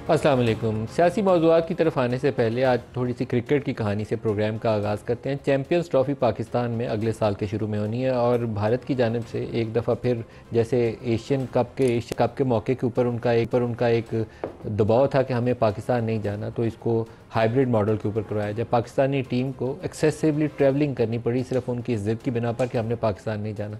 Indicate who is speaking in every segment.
Speaker 1: अस्सलाम वालेकुम। सियासी मौज़ूआत की तरफ आने से पहले आज थोड़ी सी क्रिकेट की कहानी से प्रोग्राम का आगाज़ करते हैं। चैम्पियंस ट्रॉफ़ी पाकिस्तान में अगले साल के शुरू में होनी है और भारत की जानिब से एक दफ़ा फिर जैसे एशियन कप के मौके के ऊपर उनका एक दबाव था कि हमें पाकिस्तान नहीं जाना, तो इसको हाइब्रिड मॉडल के ऊपर करवाया जाए। पाकिस्तानी टीम को एक्सेसिवली ट्रैवलिंग करनी पड़ी सिर्फ उनकी ज़िद की बिना पर कि हमने पाकिस्तान नहीं जाना।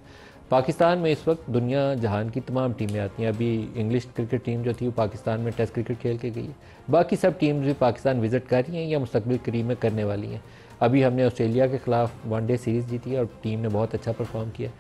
Speaker 1: पाकिस्तान में इस वक्त दुनिया जहान की तमाम टीमें आती हैं। अभी इंग्लिश क्रिकेट टीम जो थी वो पाकिस्तान में टेस्ट क्रिकेट खेल के गई है। बाकी सब टीम्स भी पाकिस्तान विज़िट कर रही हैं या मुस्तकबिल करीब में करने वाली हैं। अभी हमने ऑस्ट्रेलिया के ख़िलाफ़ वनडे सीरीज़ जीती है और टीम ने बहुत अच्छा परफॉर्म किया।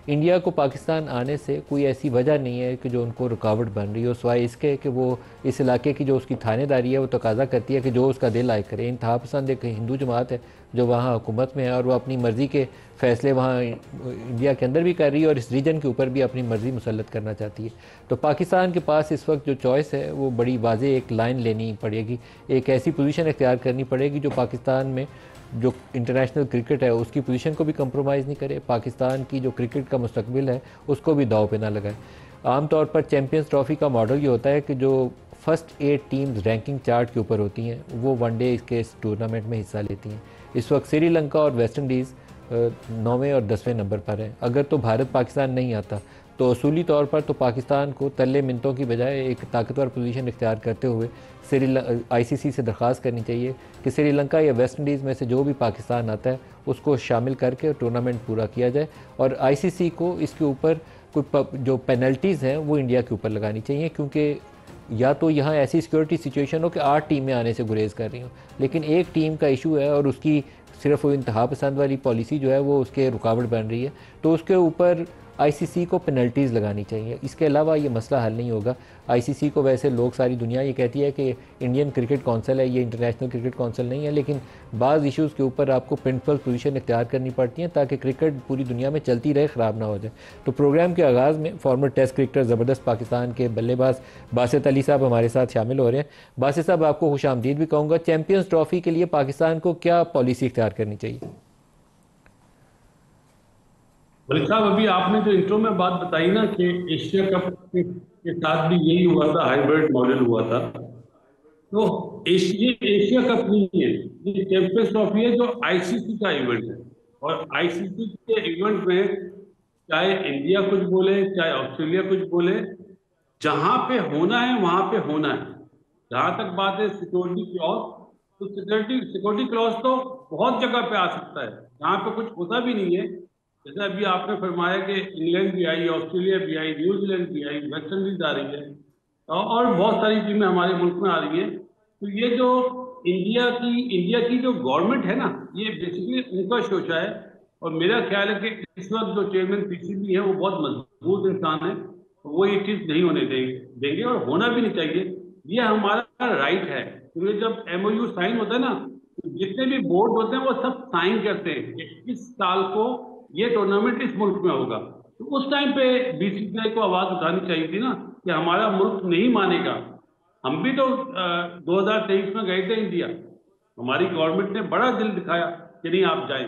Speaker 1: इंडिया को पाकिस्तान आने से कोई ऐसी वजह नहीं है कि जो उनको रुकावट बन रही हो, सिवाय इसके कि वो इस इलाके की जो उसकी थानेदारी है वो तकाजा करती है कि जो उसका दिल आए करे। इंतहा पसंद एक हिंदू जमात है जो वहाँ हुकूमत में है और वो अपनी मर्ज़ी के फ़ैसले वहाँ इंडिया के अंदर भी कर रही है और इस रीजन के ऊपर भी अपनी मर्ज़ी मुसल्लत करना चाहती है। तो पाकिस्तान के पास इस वक्त जो चॉइस है वो बड़ी वाज़ेह एक लाइन लेनी पड़ेगी, एक ऐसी पोजीशन इख्तियार करनी पड़ेगी जो पाकिस्तान में जो इंटरनेशनल क्रिकेट है उसकी पोजीशन को भी कंप्रोमाइज़ नहीं करे, पाकिस्तान की जो क्रिकेट का मुस्तकबिल है उसको भी दाव पे ना लगाए। आमतौर पर चैम्पियंस ट्रॉफ़ी का मॉडल ये होता है कि जो फर्स्ट 8 टीम्स रैंकिंग चार्ट के ऊपर होती हैं वो वनडे इसके इस टूर्नामेंट में हिस्सा लेती हैं। इस वक्त श्रीलंका और वेस्ट इंडीज़ 9वें और 10वें नंबर पर है। अगर तो भारत पाकिस्तान नहीं आता तो असूली तौर पर तो पाकिस्तान को तल्ले मिनटों की बजाय एक ताकतवर पोजीशन इख्तियार करते हुए आईसीसी से दरख्वास्त करनी चाहिए कि श्रीलंका या वेस्ट इंडीज़ में से जो भी पाकिस्तान आता है उसको शामिल करके टूर्नामेंट पूरा किया जाए और आईसीसी को इसके ऊपर कोई जो पेनल्टीज़ हैं वो इंडिया के ऊपर लगानी चाहिए, क्योंकि या तो यहाँ ऐसी सिक्योरिटी सिचुएशन हो कि 8 टीमें आने से गुरेज कर रही हों, लेकिन एक टीम का इशू है और उसकी सिर्फ वो इंतहा पसंद वाली पॉलिसी जो है वो उसके रुकावट बन रही है, तो उसके ऊपर आईसीसी को पेनल्टीज़ लगानी चाहिए। इसके अलावा ये मसला हल नहीं होगा। आईसीसी को वैसे लोग, सारी दुनिया ये कहती है कि इंडियन क्रिकेट कौंसिल है, ये इंटरनेशनल क्रिकेट कौंसिल नहीं है, लेकिन बाज़ इश्यूज़ के ऊपर आपको प्रिंसिपल पोजीशन इख्तियार करनी पड़ती हैं ताकि क्रिकेट पूरी दुनिया में चलती रहे, ख़राब ना हो जाए। तो प्रोग्राम के आगाज़ में फॉर्मर टेस्ट क्रिकेटर ज़बरदस्त पाकिस्तान के बल्लेबाज बासित अली साहब हमारे साथ शामिल हो रहे हैं। बासित साहब, आपको खुश आमदीद भी कहूँगा। चैम्पियंस ट्रॉफ़ी के लिए पाकिस्तान को क्या पॉलिसी इख्तियार करनी चाहिए?
Speaker 2: मलिक साहब, अभी आपने जो इंट्रो में बात बताई ना कि एशिया कप के साथ भी यही हुआ था, हाइब्रिड मॉडल हुआ था। तो एशिया कप नहीं है, ये चैंपियंस ट्रॉफी है जो आईसीसी का इवेंट है। और आईसीसी के इवेंट में चाहे इंडिया कुछ बोले चाहे ऑस्ट्रेलिया कुछ बोले, जहां पे होना है वहां पे होना है। जहां तक बात है सिक्योरिटी क्लॉज, तो सिक्योरिटी क्लॉज तो बहुत जगह पे आ सकता है जहां पे कुछ होता भी नहीं है। जैसे अभी आपने फरमाया कि इंग्लैंड भी आई, ऑस्ट्रेलिया भी आई, न्यूजीलैंड भी आई, वेस्ट इंडीज आ रही है और बहुत सारी टीमें हमारे मुल्क में आ रही हैं। तो ये जो इंडिया की जो गवर्नमेंट है ना, ये बेसिकली उनका शोशा है। और मेरा ख्याल है कि इस वक्त जो चेयरमैन पीसीबी है वो बहुत मजबूत इंसान है, वो ये चीज नहीं होने देंगे और होना भी नहीं चाहिए। ये हमारा राइट है, क्योंकि जब एमओयू साइन होता है ना, तो जितने भी बोर्ड होते हैं वो सब साइन करते हैं कि इस साल को ये टूर्नामेंट इस मुल्क में होगा। तो उस टाइम पे बीसीसीआई को आवाज उठानी चाहिए थी ना कि हमारा मुल्क नहीं मानेगा। हम भी तो 2023 में गए थे इंडिया, हमारी गवर्नमेंट ने बड़ा दिल दिखाया कि नहीं आप जाएं।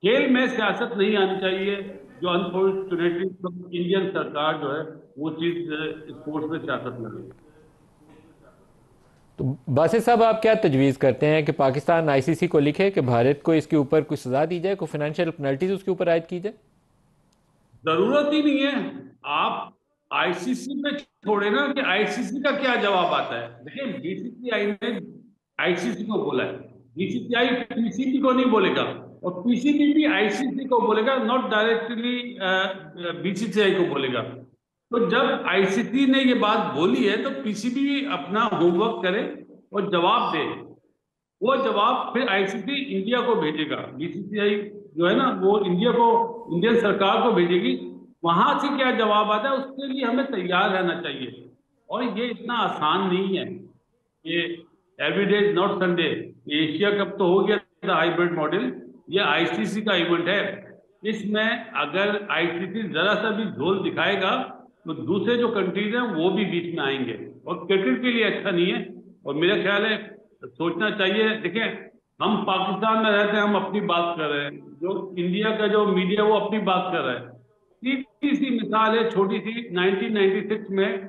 Speaker 2: खेल में सियासत नहीं आनी चाहिए, जो अनफॉर्चुनेटली इंडियन सरकार जो है वो चीज स्पोर्ट्स में सियासत में गई।
Speaker 1: तो बासित साहब, आप क्या तजवीज़ करते हैं कि पाकिस्तान आईसीसी को लिखे कि भारत को इसके ऊपर कुछ सज़ा दी जाए, कोई फाइनेंशियल पेनल्टीज उसके ऊपर आयद की जाए?
Speaker 2: जरूरत ही नहीं है। आप आईसीसी पे छोड़े ना कि आईसीसी का क्या जवाब आता है। देखिए, बीसीसीआई ने आईसीसी को बोला है, बीसीसीआई पीसीबी को नहीं बोलेगा और पीसीबी भी आईसीसी को बोलेगा, नॉट डायरेक्टली बीसीसीआई को बोलेगा। तो जब आईसीसी ने ये बात बोली है तो पीसीबी भी अपना होमवर्क करे और जवाब दे। वो जवाब फिर आईसीसी इंडिया को भेजेगा, बीसीसीआई जो है ना वो इंडियन सरकार को भेजेगी। वहां से क्या जवाब आता है उसके लिए हमें तैयार रहना चाहिए। और ये इतना आसान नहीं है। ये everyday is not Sunday. Asia cup तो हो गया था हाइब्रिड मॉडल, ये आईसीसी का इवेंट है। इसमें अगर आईसीसी जरा सा भी झोल दिखाएगा तो दूसरे जो कंट्रीज हैं वो भी बीच में आएंगे और क्रिकेट के लिए अच्छा नहीं है। और मेरा ख्याल है सोचना चाहिए। देखें, हम पाकिस्तान में रहते हैं, हम अपनी बात कर रहे हैं, जो इंडिया का जो मीडिया वो अपनी बात कर रहा है। सीधी सी मिसाल है, छोटी सी, 1996 में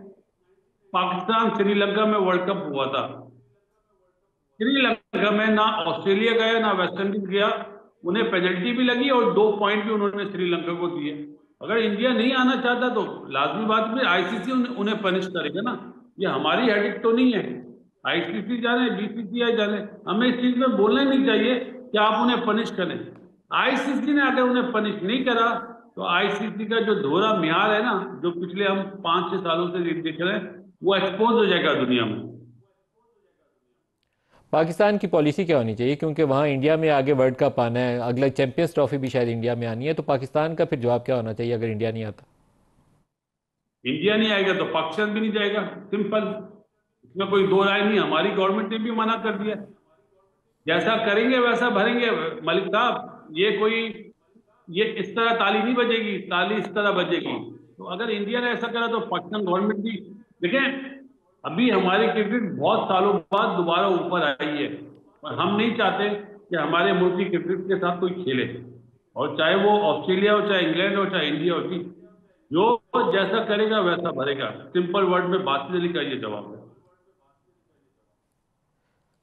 Speaker 2: पाकिस्तान श्रीलंका में वर्ल्ड कप हुआ था। श्रीलंका में ना ऑस्ट्रेलिया गया ना वेस्ट इंडीज गया, उन्हें पेनल्टी भी लगी और 2 पॉइंट भी उन्होंने श्रीलंका को दिए। अगर इंडिया नहीं आना चाहता तो लाजमी बात में आईसीसी उन्हें पनिश करेगा ना। ये हमारी हेडिक तो नहीं है, आईसीसी जाने बीसीसीआई जाने, हमें इस चीज में बोलना ही नहीं चाहिए कि आप उन्हें पनिश करें। आईसीसी ने अगर उन्हें पनिश नहीं करा तो आईसीसी का जो दोहरा म्यार है ना, जो पिछले हम 5-6 सालों से देख रहे हैं, वो एक्सपोज हो जाएगा दुनिया में।
Speaker 1: पाकिस्तान की पॉलिसी क्या होनी चाहिए, क्योंकि वहाँ इंडिया में आगे वर्ल्ड कप आना है, अगला चैंपियंस ट्रॉफी भी शायद इंडिया में आनी है, तो पाकिस्तान का फिर जवाब क्या होना चाहिए अगर इंडिया नहीं आता?
Speaker 2: इंडिया नहीं आएगा तो पाकिस्तान भी नहीं जाएगा, सिंपल। इसमें कोई दो राय नहीं। हमारी गवर्नमेंट ने भी मना कर दिया, जैसा करेंगे वैसा भरेंगे। मलिक साहब, ये इस तरह ताली नहीं बजेगी, ताली इस तरह बजेगी। तो अगर इंडिया ने ऐसा करा तो पाकिस्तान गवर्नमेंट भी देखें। अभी हमारी क्रिकेट बहुत सालों बाद दोबारा ऊपर आई है और हम नहीं चाहते कि हमारे मुल्क की क्रिकेट के साथ कोई खेले, और चाहे वो ऑस्ट्रेलिया हो, चाहे इंग्लैंड हो, चाहे इंडिया हो। जी, जो जैसा करेगा वैसा भरेगा, सिंपल वर्ड में बासित अली का ये जवाब है।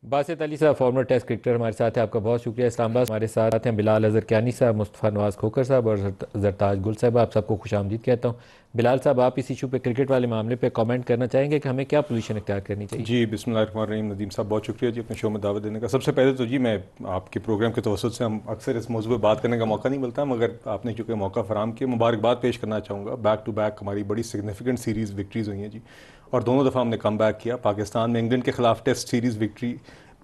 Speaker 1: बासित अली साहब, फॉर्मर टेस्ट क्रिकेटर, हमारे साथ हैं। आपका बहुत शुक्रिया। इस्लामाबाद हमारे साथ हैं बिलाल अजहर कियानी साहब, मुस्तफ़ा नवाज़ खोकर साहब और जरताज गुल साहब। आप सबको खुशामदीद कहता हूँ। बिलाल साहब, आप इस इशू पे, क्रिकेट वाले मामले पे कमेंट करना चाहेंगे कि हमें क्या पोजीशन इख्तियार करनी चाहिए?
Speaker 3: जी, बिस्मिल्लाहिर्रहमानिर्रहीम। नदीम साहब, बहुत शुक्रिया जी अपने शो में दावत देने का। सबसे पहले तो जी, मैं आपके प्रोग्राम के तवसत से हम अक्सर इस मौजूद पर बात करने का मौका नहीं मिलता, मगर आपने चूँकि मौका फ़राम किया, मुबारकबाद पेश करना चाहूँगा। बैक टू बैक हमारी बड़ी सिग्निफिकेंट सीरीज़ विक्ट्रीज़ हुई हैं जी, और दोनों दफ़ा हमने कम बैक किया। पाकिस्तान में इंग्लैंड के ख़िलाफ़ टेस्ट सीरीज़ विक्ट्री,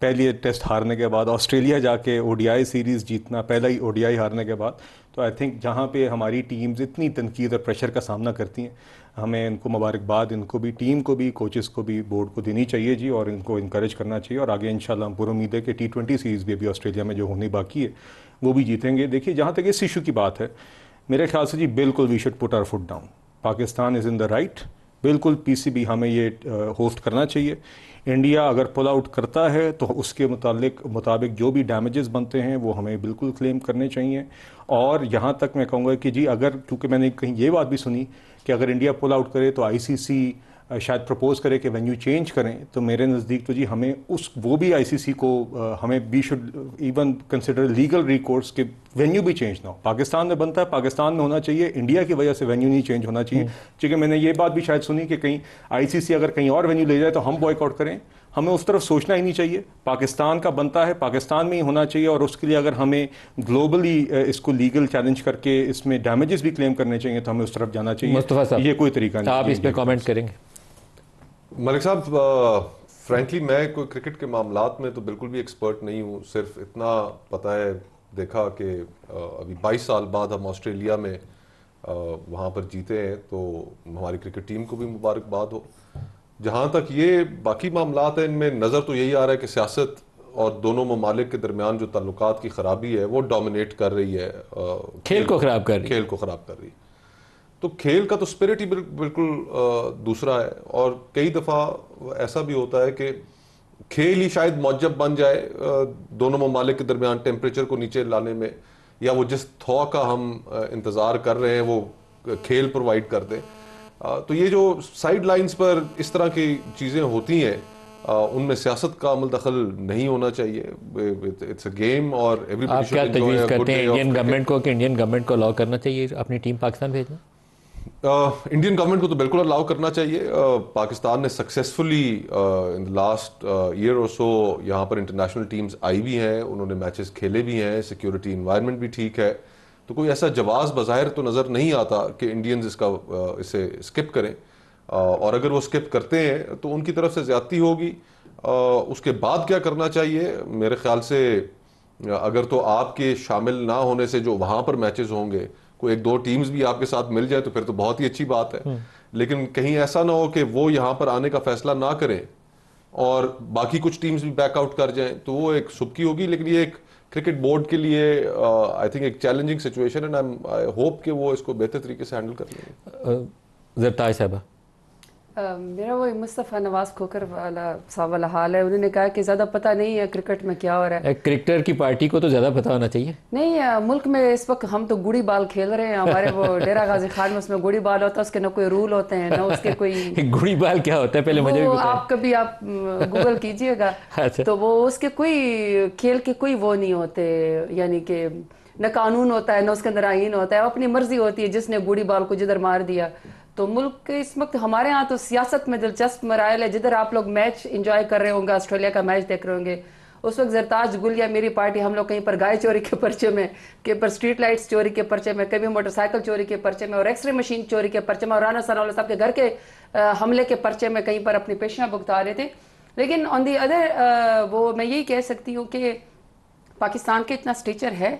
Speaker 3: पहली टेस्ट हारने के बाद ऑस्ट्रेलिया जाके ओडीआई सीरीज़ जीतना, पहला ही ओडीआई हारने के बाद। तो आई थिंक जहाँ पे हमारी टीम्स इतनी तनकीद और प्रेशर का सामना करती हैं, हमें इनको मुबारकबाद, इनको भी, टीम को भी, कोचेस को भी, बोर्ड को देनी चाहिए जी, और इनको इंकरेज करना चाहिए। और आगे इंशाल्लाह हम पूरी उम्मीद है कि T20 सीरीज़ भी अभी ऑस्ट्रेलिया में जो होनी बाकी है वो भी जीतेंगे। देखिए, जहाँ तक इस इशू की बात है, मेरे ख्याल से जी बिल्कुल we should put our foot down. Pakistan is in the right, बिल्कुल पीसीबी हमें ये होस्ट करना चाहिए। इंडिया अगर पुल आउट करता है तो उसके मुताबिक जो भी डैमेजेस बनते हैं वो हमें बिल्कुल क्लेम करने चाहिए। और यहाँ तक मैं कहूँगा कि जी, अगर, क्योंकि मैंने कहीं ये बात भी सुनी कि अगर इंडिया पुल आउट करे तो आईसीसी शायद प्रपोज करे कि वेन्यू चेंज करें, तो मेरे नज़दीक तो जी हमें वो भी आईसीसी को हमें we should even consider legal recourse के वेन्यू भी चेंज ना हो। पाकिस्तान में बनता है, पाकिस्तान में होना चाहिए, इंडिया की वजह से वेन्यू नहीं चेंज होना चाहिए। क्योंकि मैंने ये बात भी शायद सुनी कि कहीं आईसीसी अगर कहीं और वेन्यू ले जाए तो हम बॉयकॉट करें। हमें उस तरफ सोचना ही नहीं चाहिए। पाकिस्तान का बनता है, पाकिस्तान में ही होना चाहिए, और उसके लिए अगर हमें ग्लोबली इसको लीगल चैलेंज करके इसमें डैमेजेस भी क्लेम करने चाहिए तो हमें उस तरफ जाना चाहिए।
Speaker 1: मुस्तफा साहब,
Speaker 3: ये कोई तरीका नहीं।
Speaker 1: आप इस पर कमेंट करेंगे?
Speaker 4: मलिक साहब, फ्रैंकली मैं कोई क्रिकेट के मामलात में तो बिल्कुल भी एक्सपर्ट नहीं हूँ। सिर्फ इतना पता है, देखा कि अभी 22 साल बाद हम ऑस्ट्रेलिया में वहाँ पर जीते हैं, तो हमारी क्रिकेट टीम को भी मुबारकबाद हो। जहाँ तक ये बाकी मामलात हैं, इनमें नज़र तो यही आ रहा है कि सियासत और दोनों ममालिक के दरमियान जो ताल्लुकात की खराबी है वो डोमिनेट कर रही है,
Speaker 1: खेल को ख़राब कर रही है।
Speaker 4: तो खेल का तो स्पिरिट ही बिल्कुल दूसरा है। और कई दफ़ा ऐसा भी होता है कि खेल ही शायद मौजब बन जाए दोनों ममालिक के दरमियान टेम्परेचर को नीचे लाने में, या वो जिस थॉ का हम इंतज़ार कर रहे हैं वो खेल प्रोवाइड कर दे। तो ये जो साइड लाइंस पर इस तरह की चीज़ें होती हैं, उनमें सियासत का अमल दखल नहीं होना चाहिए। इट्स अ गेम और एवरीबॉडी
Speaker 1: आप क्या तजवीज़ करते हैं इंडियन गवर्नमेंट को, कि इंडियन गवर्नमेंट को अलाउ करना चाहिए अपनी टीम पाकिस्तान भेजना?
Speaker 4: इंडियन गवर्नमेंट को तो बिल्कुल अलाउ करना चाहिए। पाकिस्तान ने successfully in the last year और सो यहाँ पर इंटरनेशनल टीम्स आई भी हैं, उन्होंने मैचेस खेले भी हैं, सिक्योरिटी इन्वायरमेंट भी ठीक है। तो कोई ऐसा जवाज़ बज़ाहिर तो नज़र नहीं आता कि इंडियंस इसे स्किप करें, और अगर वो स्किप करते हैं तो उनकी तरफ से ज़्यादती होगी। उसके बाद क्या करना चाहिए, मेरे ख्याल से अगर तो आपके शामिल ना होने से जो वहाँ पर मैचेस होंगे, कोई एक दो टीम्स भी आपके साथ मिल जाए तो फिर तो बहुत ही अच्छी बात है। लेकिन कहीं ऐसा ना हो कि वो यहाँ पर आने का फैसला ना करें और बाकी कुछ टीम्स भी बैकआउट कर जाएं, तो वो एक सुबकी होगी। लेकिन ये एक क्रिकेट बोर्ड के लिए आई थिंक एक चैलेंजिंग सिचुएशन है, एंड आई होप कि वो इसको बेहतर तरीके से हैंडल कर लेंगे।
Speaker 1: जरताज साहब,
Speaker 5: मेरा वो मुस्तफ़ा नवाज खोकर वाला साहब वाला हाल है। उन्होंने कहा कि ज़्यादा पता नहीं है क्रिकेट में क्या हो रहा है।
Speaker 1: क्रिकेटर की पार्टी को तो ज़्यादा पता होना चाहिए।
Speaker 5: नहीं, मुल्क में इस वक्त हम तो गुड़ी बाल खेल रहे हैं। हमारे वो डेरा गाजी खान में उसमें गुड़ी बाल होता है, उसके ना कोई रूल होते हैं ना उसके कोई
Speaker 1: गुड़ी बाल क्या होता है पहले मुझे भी बताएं।
Speaker 5: आप कभी आप गूगल कीजिएगा।
Speaker 1: अच्छा।
Speaker 5: तो वो उसके कोई खेल के कोई वो नहीं होते, यानी कि न कानून होता है ना उसके अंदर आईन होता है, अपनी मर्जी होती है जिसने गुड़ी बाल को जिधर मार दिया। तो मुल्क के इस वक्त हमारे यहाँ तो सियासत में दिलचस्प मराइल है। जिधर आप लोग मैच एंजॉय कर रहे होंगे, ऑस्ट्रेलिया का मैच देख रहे होंगे, उस वक्त जरताज गुल या मेरी पार्टी हम लोग कहीं पर गाय चोरी के पर्चे में, कहीं पर स्ट्रीट लाइट्स चोरी के पर्चे में, कभी मोटरसाइकिल चोरी के पर्चे में और एक्सरे मशीन चोरी के पर्चे में और राना सनाउल्लाह साहब के घर के हमले के पर्चे में कहीं पर अपनी पेशियां भुगता रहे थे। लेकिन ऑन दी अदर वो मैं यही कह सकती हूँ कि पाकिस्तान के इतना स्टेचर है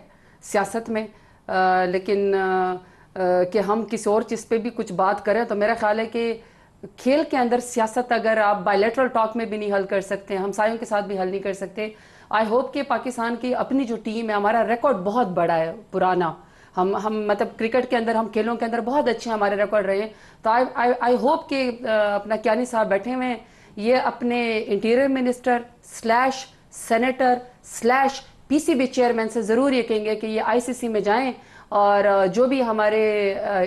Speaker 5: सियासत में, लेकिन कि हम किसी और चीज़ पे भी कुछ बात करें तो मेरा ख्याल है कि खेल के अंदर सियासत अगर आप बायलैटरल टॉक में भी नहीं हल कर सकते, हमसायों के साथ भी हल नहीं कर सकते। आई होप कि पाकिस्तान की अपनी जो टीम है, हमारा रिकॉर्ड बहुत बड़ा है पुराना, हम मतलब क्रिकेट के अंदर, हम खेलों के अंदर बहुत अच्छे हमारे रिकॉर्ड रहे हैं। तो आई होप कि अपना कियानी साहब बैठे हुए हैं, ये अपने interior minister slash senator slash PCB chairman से ज़रूर ये कहेंगे कि ये आईसीसी में जाएं और जो भी हमारे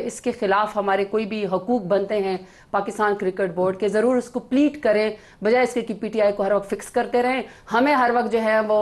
Speaker 5: इसके खिलाफ हमारे कोई भी हकूक बनते हैं पाकिस्तान क्रिकेट बोर्ड के, ज़रूर उसको प्लीट करें, बजाय इसके कि पीटीआई को हर वक्त फिक्स करते रहें, हमें हर वक्त जो है वो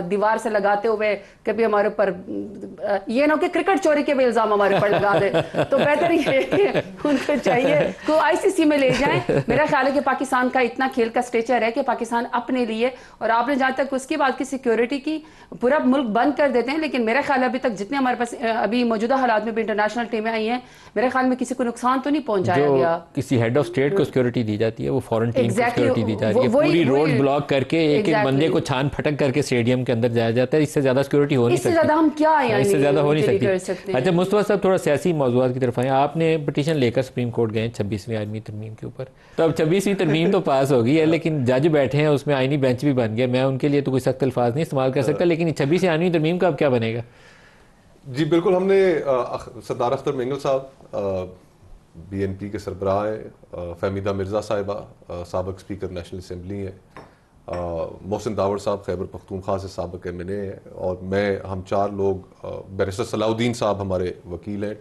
Speaker 5: दीवार से लगाते हुए कभी हमारे ऊपर ये ना कि क्रिकेट चोरी के भी इल्ज़ाम हमारे ऊपर लगा दे। तो बेहतर ये है उनको चाहिए को आईसीसी में ले जाएं। मेरा ख्याल है कि पाकिस्तान का इतना खेल का स्टेचर है कि पाकिस्तान अपने लिए, और आपने जहाँ तक उसकी बात की सिक्योरिटी की, पूरा मुल्क बंद कर देते हैं, लेकिन मेरा ख्याल है अभी तक जितने हमारे पास अभी मौजूदा हालात में भी इंटरनेशनल टीमें आई हैं, मेरे ख्याल में किसी को नुकसान तो नहीं पहुंचाया गया।
Speaker 1: किसी हेड ऑफ स्टेट को सिक्योरिटी दी जाती है, वो फॉरेन टीम को सिक्योरिटी दी जा रही है, पूरी रोड ब्लॉक करके एक एक बंदे को छान फटक करके स्टेडियम के अंदर जाया जाता है। इससे ज्यादा सिक्योरिटी हो नहीं सकती,
Speaker 5: इससे ज्यादा हम क्या
Speaker 1: इससे ज्यादा हो नहीं सकती। अच्छा मुस्तफा साहब, थोड़ा सियासी मौज़ूआत की तरफ आए। आपने पिटीशन लेकर सुप्रीम कोर्ट गए 26वीं आईनी तरमीम के ऊपर, तो अब 26वीं तरमीम तो पास हो गई है, लेकिन जज बैठे हैं उसमें, आईनी बेंच भी बन गया। मैं उनके लिए तो कोई सख्त अल्फाज नहीं इस्तेमाल कर सकता, लेकिन 26वीं आईनी तरमीम का अब क्या बनेगा?
Speaker 4: जी बिल्कुल, हमने सरदार अख्तर मेंगल साहब बीएनपी के सरबराह हैं, फहमीदा मिर्ज़ा साहिबा साबिक़ स्पीकर नेशनल असम्बली हैं, मोहसिन दावर साहब खैबर पख्तूनख्वा से साबिक़ MNA हैं, और मैं, हम चार लोग, बैरिस्टर सलाउद्दीन साहब हमारे वकील हैं।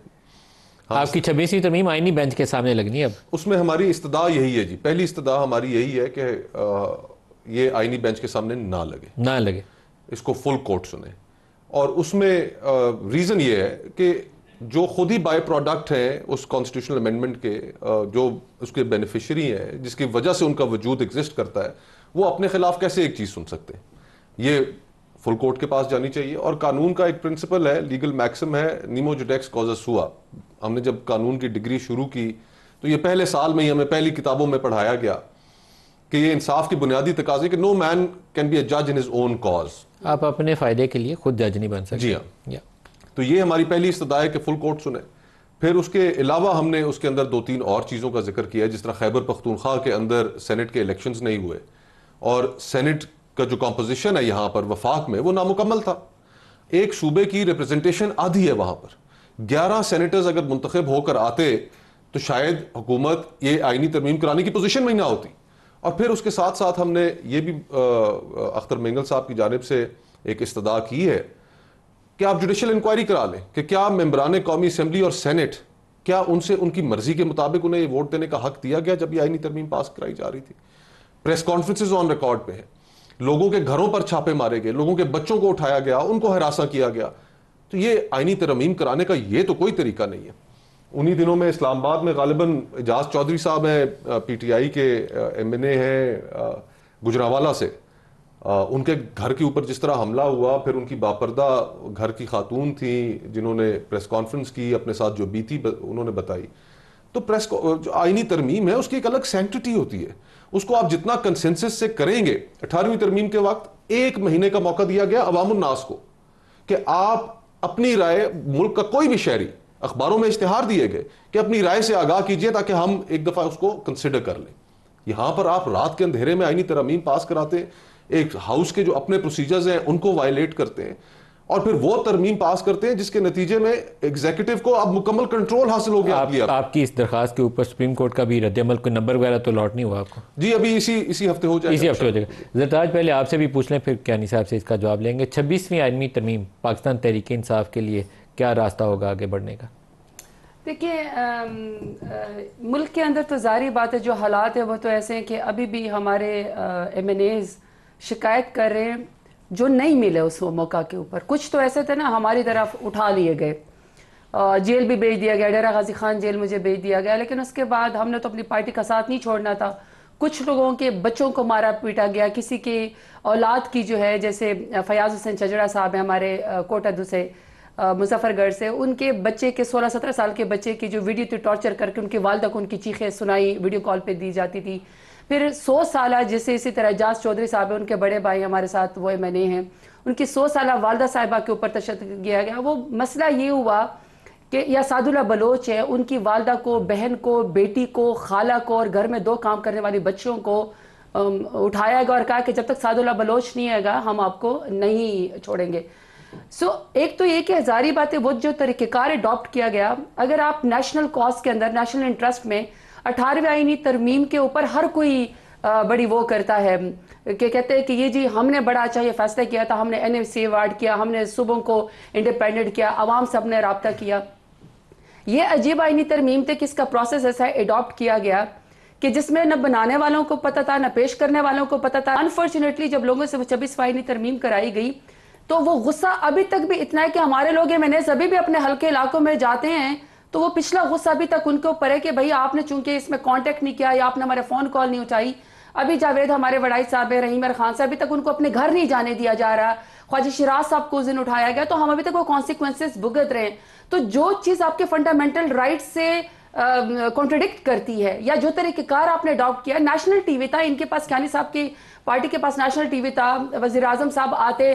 Speaker 1: आपकी 26वीं तरमीम आईनी बेंच के सामने लगनी है अब?
Speaker 4: उसमें हमारी इस्तदा यही है जी, पहली इस्तदा हमारी यही है कि ये आईनी बेंच के सामने ना लगे, इसको फुल कोर्ट सुने। और उसमें रीज़न ये है कि जो खुद ही बाय प्रोडक्ट हैं उस कॉन्स्टिट्यूशनल अमेंडमेंट के, जो उसके बेनिफिशियरी हैं, जिसकी वजह से उनका वजूद एग्जिस्ट करता है, वो अपने खिलाफ कैसे एक चीज़ सुन सकते हैं? ये फुल कोर्ट के पास जानी चाहिए। और कानून का एक प्रिंसिपल है, लीगल मैक्सिम है, नीमो जुडेक्स कॉजस हुआ। हमने जब कानून की डिग्री शुरू की तो ये पहले साल में ही हमें पहली किताबों में पढ़ाया गया कि ये इंसाफ की बुनियादी तकाजे कि no man can be a जज इन हिज ओन कॉज।
Speaker 1: आप अपने फायदे के लिए खुद जज नहीं बन सकते।
Speaker 4: जी हाँ, तो ये हमारी पहली इस्तदा है कि फुल कोर्ट सुने। फिर उसके अलावा हमने उसके अंदर 2-3 और चीज़ों का जिक्र किया है, जिस तरह खैबर पख्तूनख्वा के अंदर सेनेट के इलेक्शंस नहीं हुए और सेनेट का जो कॉम्पोजिशन है यहाँ पर वफाक में वो नामुकम्मल था। एक सूबे की रिप्रेजेंटेशन आधी है वहाँ पर, 11 सेनेटर्स अगर मुंतखब होकर आते तो शायद हुकूमत ये आईनी तरमीम कराने की पोजीशन में ही ना होती। और फिर उसके साथ साथ हमने ये भी अख्तर मेंगल साहब की जानिब से एक इस्तदा की है कि आप जुडिशल इंक्वायरी करा लें कि क्या मेंबरान कौमी असम्बली और सेनेट, क्या उनसे उनकी मर्जी के मुताबिक उन्हें वोट देने का हक दिया गया जब ये आईनी तरमीम पास कराई जा रही थी? प्रेस कॉन्फ्रेंसेज ऑन रिकॉर्ड पे है, लोगों के घरों पर छापे मारे गए, लोगों के बच्चों को उठाया गया, उनको हरासा किया गया। तो ये आईनी तरमीम कराने का ये तो कोई तरीका नहीं है। उन्हीं दिनों में इस्लामाबाद में गालिबन एजाज चौधरी साहब हैं, PTI के MNA हैं गुजरावाला से, उनके घर के ऊपर जिस तरह हमला हुआ, फिर उनकी बापर्दा घर की खातून थी जिन्होंने प्रेस कॉन्फ्रेंस की, अपने साथ जो बीती उन्होंने बताई। तो प्रेस जो आईनी तरमीम है उसकी एक अलग सैंक्टिटी होती है, उसको आप जितना कंसेंसस से करेंगे। 18वीं तरमीम के वक्त 1 महीने का मौका दिया गया अवामुन नास को कि आप अपनी राय, मुल्क का कोई भी शहरी, अखबारों में इश्तिहार दिए गए कि अपनी राय से आगाह कीजिए ताकि हम एक दफा उसको कंसिडर कर लें। यहां पर आप रात के अंधेरे में आईनी तरमीम पास कराते, एक हाउस के जो अपने प्रोसीजर्स हैं उनको वायलेट करते हैं। और फिर वो तरमीम पास करते हैं जिसके नतीजे में एग्जीक्यूटिव को अब मुकम्मल कंट्रोल हासिल हो गया।
Speaker 1: आपकी इस दरखास्त के ऊपर सुप्रीम कोर्ट का भी रद्द-ए-अमल, कोई नंबर वगैरह तो लॉट नहीं हुआ आपको?
Speaker 4: जी अभी इसी हफ्ते हो जाएगा।
Speaker 1: इसी हफ्ते हो जाएगा। ज़रताज पहले आपसे भी पूछ लें, फिर क्यानी साहब से इसका जवाब लेंगे। 26वीं आइनी तरमीम पाकिस्तान तहरीक इंसाफ के लिए क्या रास्ता होगा आगे बढ़ने का?
Speaker 5: देखिए, मुल्क के अंदर तो जारी बात है, जो हालात है वो तो ऐसे हैं कि अभी भी हमारे MNAs शिकायत कर रहे हैं जो नहीं मिले उस मौका के ऊपर। कुछ तो ऐसे थे ना हमारी तरफ उठा लिए गए, जेल भी भेज दिया गया, डेरा गाजी खान जेल मुझे भेज दिया गया, लेकिन उसके बाद हमने तो अपनी पार्टी का साथ नहीं छोड़ना था। कुछ लोगों के बच्चों को मारा पीटा गया, किसी की औलाद की जो है, जैसे फयाज हुसैन चजड़ा साहब हैं हमारे कोटादू से, मुजफ्फरगढ़ से, उनके बच्चे के 16-17 साल के बच्चे की जो वीडियो थी टॉर्चर करके उनकी वालदा को उनकी चीखें सुनाई वीडियो कॉल पे दी जाती थी। फिर 100 साल जैसे इसी तरह एजाज चौधरी साहब है, उनके बड़े भाई हमारे साथ वो MNA हैं, उनकी 100 साल वालदा साहिबा के ऊपर तशद्दुद किया गया। वो मसला ये हुआ कि या सादुल्ला बलोच है, उनकी वालदा को, बहन को, बेटी को, खाला को और घर में 2 काम करने वाली बच्चियों को उठाया गया और कहा कि जब तक सादुल्ला बलोच नहीं आएगा हम आपको नहीं छोड़ेंगे। एक तो ये कि हजारी बातें, वो जो तरीक़ेकार अडॉप्ट किया गया, अगर आप नेशनल कॉज के अंदर, नेशनल इंटरेस्ट में 18वीं आईनी तरमीम के ऊपर हर कोई बड़ी वो करता है कि कहते हैं कि ये जी हमने बड़ा अच्छा ये फैसला किया था, हमने NFC अवार्ड किया, हमने सूबों को इंडिपेंडेंट किया, आवाम से हमने राब्ता किया। ये अजीब आईनी तरमीम थे कि इसका प्रोसेस ऐसा अडॉप्ट किया गया कि जिसमें न बनाने वालों को पता था, न पेश करने वालों को पता था। अनफॉर्चुनेटली जब लोगों से 26वीं आईनी तरमीम कराई गई तो वो गुस्सा अभी तक भी इतना है कि हमारे लोग MNAs अभी भी अपने हल्के इलाकों में जाते हैं तो वो पिछला गुस्सा अभी तक उनके ऊपर है कि भाई आपने चूंकि इसमें कांटेक्ट नहीं किया या आपने हमारे फोन कॉल नहीं उठाई। अभी जावेद हमारे वड़ाई साहब है, रहीम खान से अभी तक उनको अपने घर नहीं जाने दिया जा रहा, ख्वाजा शिराज साहब को उस दिन उठाया गया, तो हम अभी तक वो कॉन्सिक्वेंसेस भुगत रहे हैं। तो जो चीज़ आपके फंडामेंटल राइट से कॉन्ट्रडिक्ट करती है या जो तरीक़ेकार आपने अडॉप्ट किया, नेशनल टीवी था इनके पास, क्यानी साहब की पार्टी के पास नेशनल टीवी था, वज़ीर आज़म साहब आते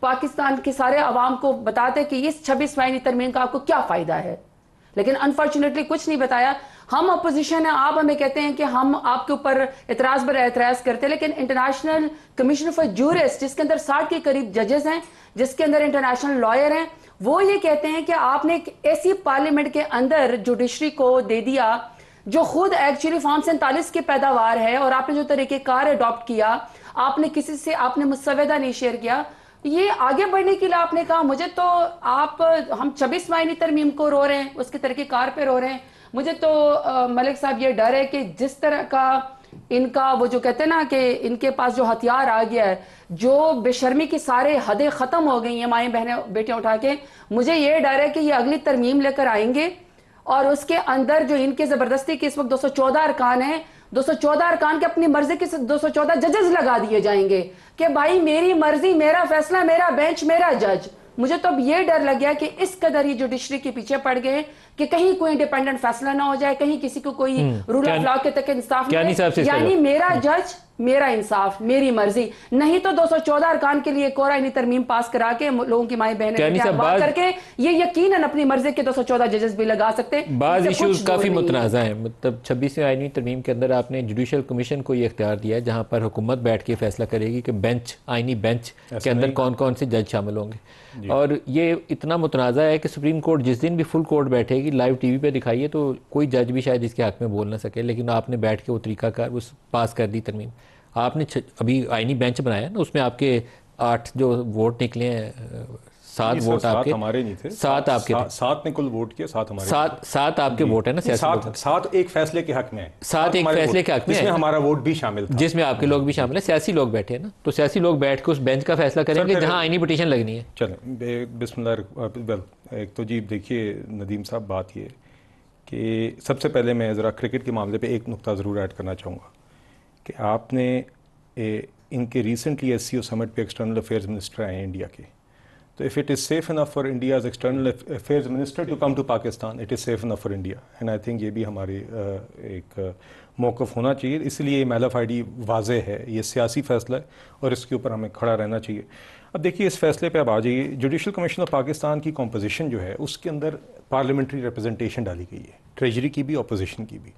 Speaker 5: पाकिस्तान के सारे अवाम को बताते कि इस 26वीं आईनी तरमीम का आपको क्या फ़ायदा है, लेकिन अनफॉर्चुनेटली कुछ नहीं बताया। हम अपोजिशन है, आप हमें कहते हैं कि हम आपके ऊपर इतराज़ पर एतराज़ करते हैं, लेकिन इंटरनेशनल कमीशन फॉर जूरिस्ट जिसके अंदर 60 के करीब जजेस हैं, जिसके अंदर इंटरनेशनल लॉयर हैं, वो ये कहते हैं कि आपने एक ऐसी पार्लियामेंट के अंदर जुडिशरी को दे दिया जो खुद एक्चुअली फॉर्म 47 की पैदावार है, और आपने जो तरीक़ेकार अडॉप्ट किया, आपने किसी से आपने मुसव्वदा नहीं शेयर किया। ये आगे बढ़ने के लिए आपने कहा, मुझे तो हम 26वीं आईनी तरमीम को रो रहे हैं, उसके तरीक़ेकार पे रो रहे हैं। मुझे तो मलिक साहब ये डर है कि जिस तरह का इनका वो जो कहते हैं ना कि इनके पास जो हथियार आ गया है, जो बेशर्मी की सारे हदें ख़त्म हो गई हैं माएँ बहनें बेटियाँ उठा के, मुझे ये डर है कि ये अगली तरमीम लेकर आएंगे और उसके अंदर जो इनके ज़बरदस्ती के इस वक्त 214 अरकान हैं, 214 अरकान के अपनी मर्जी के 214 जजेस लगा दिए जाएंगे कि भाई मेरी मर्जी, मेरा फैसला, मेरा बेंच, मेरा जज। मुझे तो अब ये डर लग गया कि इस कदर ही जुडिशरी के पीछे पड़ गए कि कहीं कोई इंडिपेंडेंट फैसला ना हो जाए, कहीं किसी को कोई रूल ऑफ लॉ के तक इंसाफ नहीं, यानी मेरा जज, मेरा इंसाफ, मेरी मर्जी। नहीं तो 214 अरकान के लिए कोरा आईनी तरमीम पास करा के लोगों की माएँ बहनें बात करके ये यकीनन अपनी मर्जी के 214 जजेस भी लगा सकते हैं।
Speaker 1: बाज़ इश्यूज काफ़ी मुतनाज़ा हैं। मतलब 26वीं आईनी तरमीम के अंदर आपने जुडिशल कमीशन को ये इख्तियार दिया है जहाँ पर हुकूमत बैठ के फैसला करेगी कि बेंच, आईनी बेंच के अंदर कौन कौन से जज शामिल होंगे, और ये इतना मुतनाज़ा है कि सुप्रीम कोर्ट जिस दिन भी फुल कोर्ट बैठेगी, लाइव टीवी पे दिखाइए तो कोई जज भी शायद इसके हक में बोल ना सके, लेकिन आपने बैठ के वो तरीक़ाकार उस पास कर दी तरमीम। आपने अभी आईनी बेंच बनाया ना, उसमें आपके 8 जो वोट निकले हैं, 7 वोट आपके,
Speaker 3: हमारे नहीं थे,
Speaker 1: 7 आपके,
Speaker 3: 7 ने कुल वोट किया, 7 हमारे,
Speaker 1: 7 आपके वोट है ना,
Speaker 3: 7 एक फैसले के हक में है,
Speaker 1: 7 एक फैसले के हक में,
Speaker 3: जिसमें हमारा वोट भी शामिल था,
Speaker 1: जिसमें आपके लोग भी शामिल है, सियासी लोग बैठे हैं ना, तो सियासी लोग बैठ के उस बेंच का फैसला करेंगे जहां आईनी पिटीशन लगनी है।
Speaker 3: चलें, बिस्मिल्लाह। एक तो जी देखिए नदीम साहब, बात ये कि सबसे पहले मैं ज़रा क्रिकेट के मामले पे एक नुक्ता ज़रूर ऐड करना चाहूँगा कि आपने इनके रिसेंटली SCO समिट पे एक्सटर्नल अफेयर्स मिनिस्टर आए हैं इंडिया के, तो if it is safe enough for India's external affairs minister to come to Pakistan, it is safe enough for India, and I think ये भी हमारी एक मौक़िफ़ होना चाहिए। इसलिए ये MLF-ID वाज़े है, ये सियासी फ़ैसला है और इसके ऊपर हमें खड़ा रहना चाहिए। अब देखिए इस फैसले पे अब आ जाइए, जुडिशल कमीशन ऑफ पाकिस्तान की कॉम्पोजिशन जो है उसके अंदर पार्लियामेंट्री रिप्रेजेंटेशन डाली गई है, ट्रेजरी की भी, अपोजिशन की भी,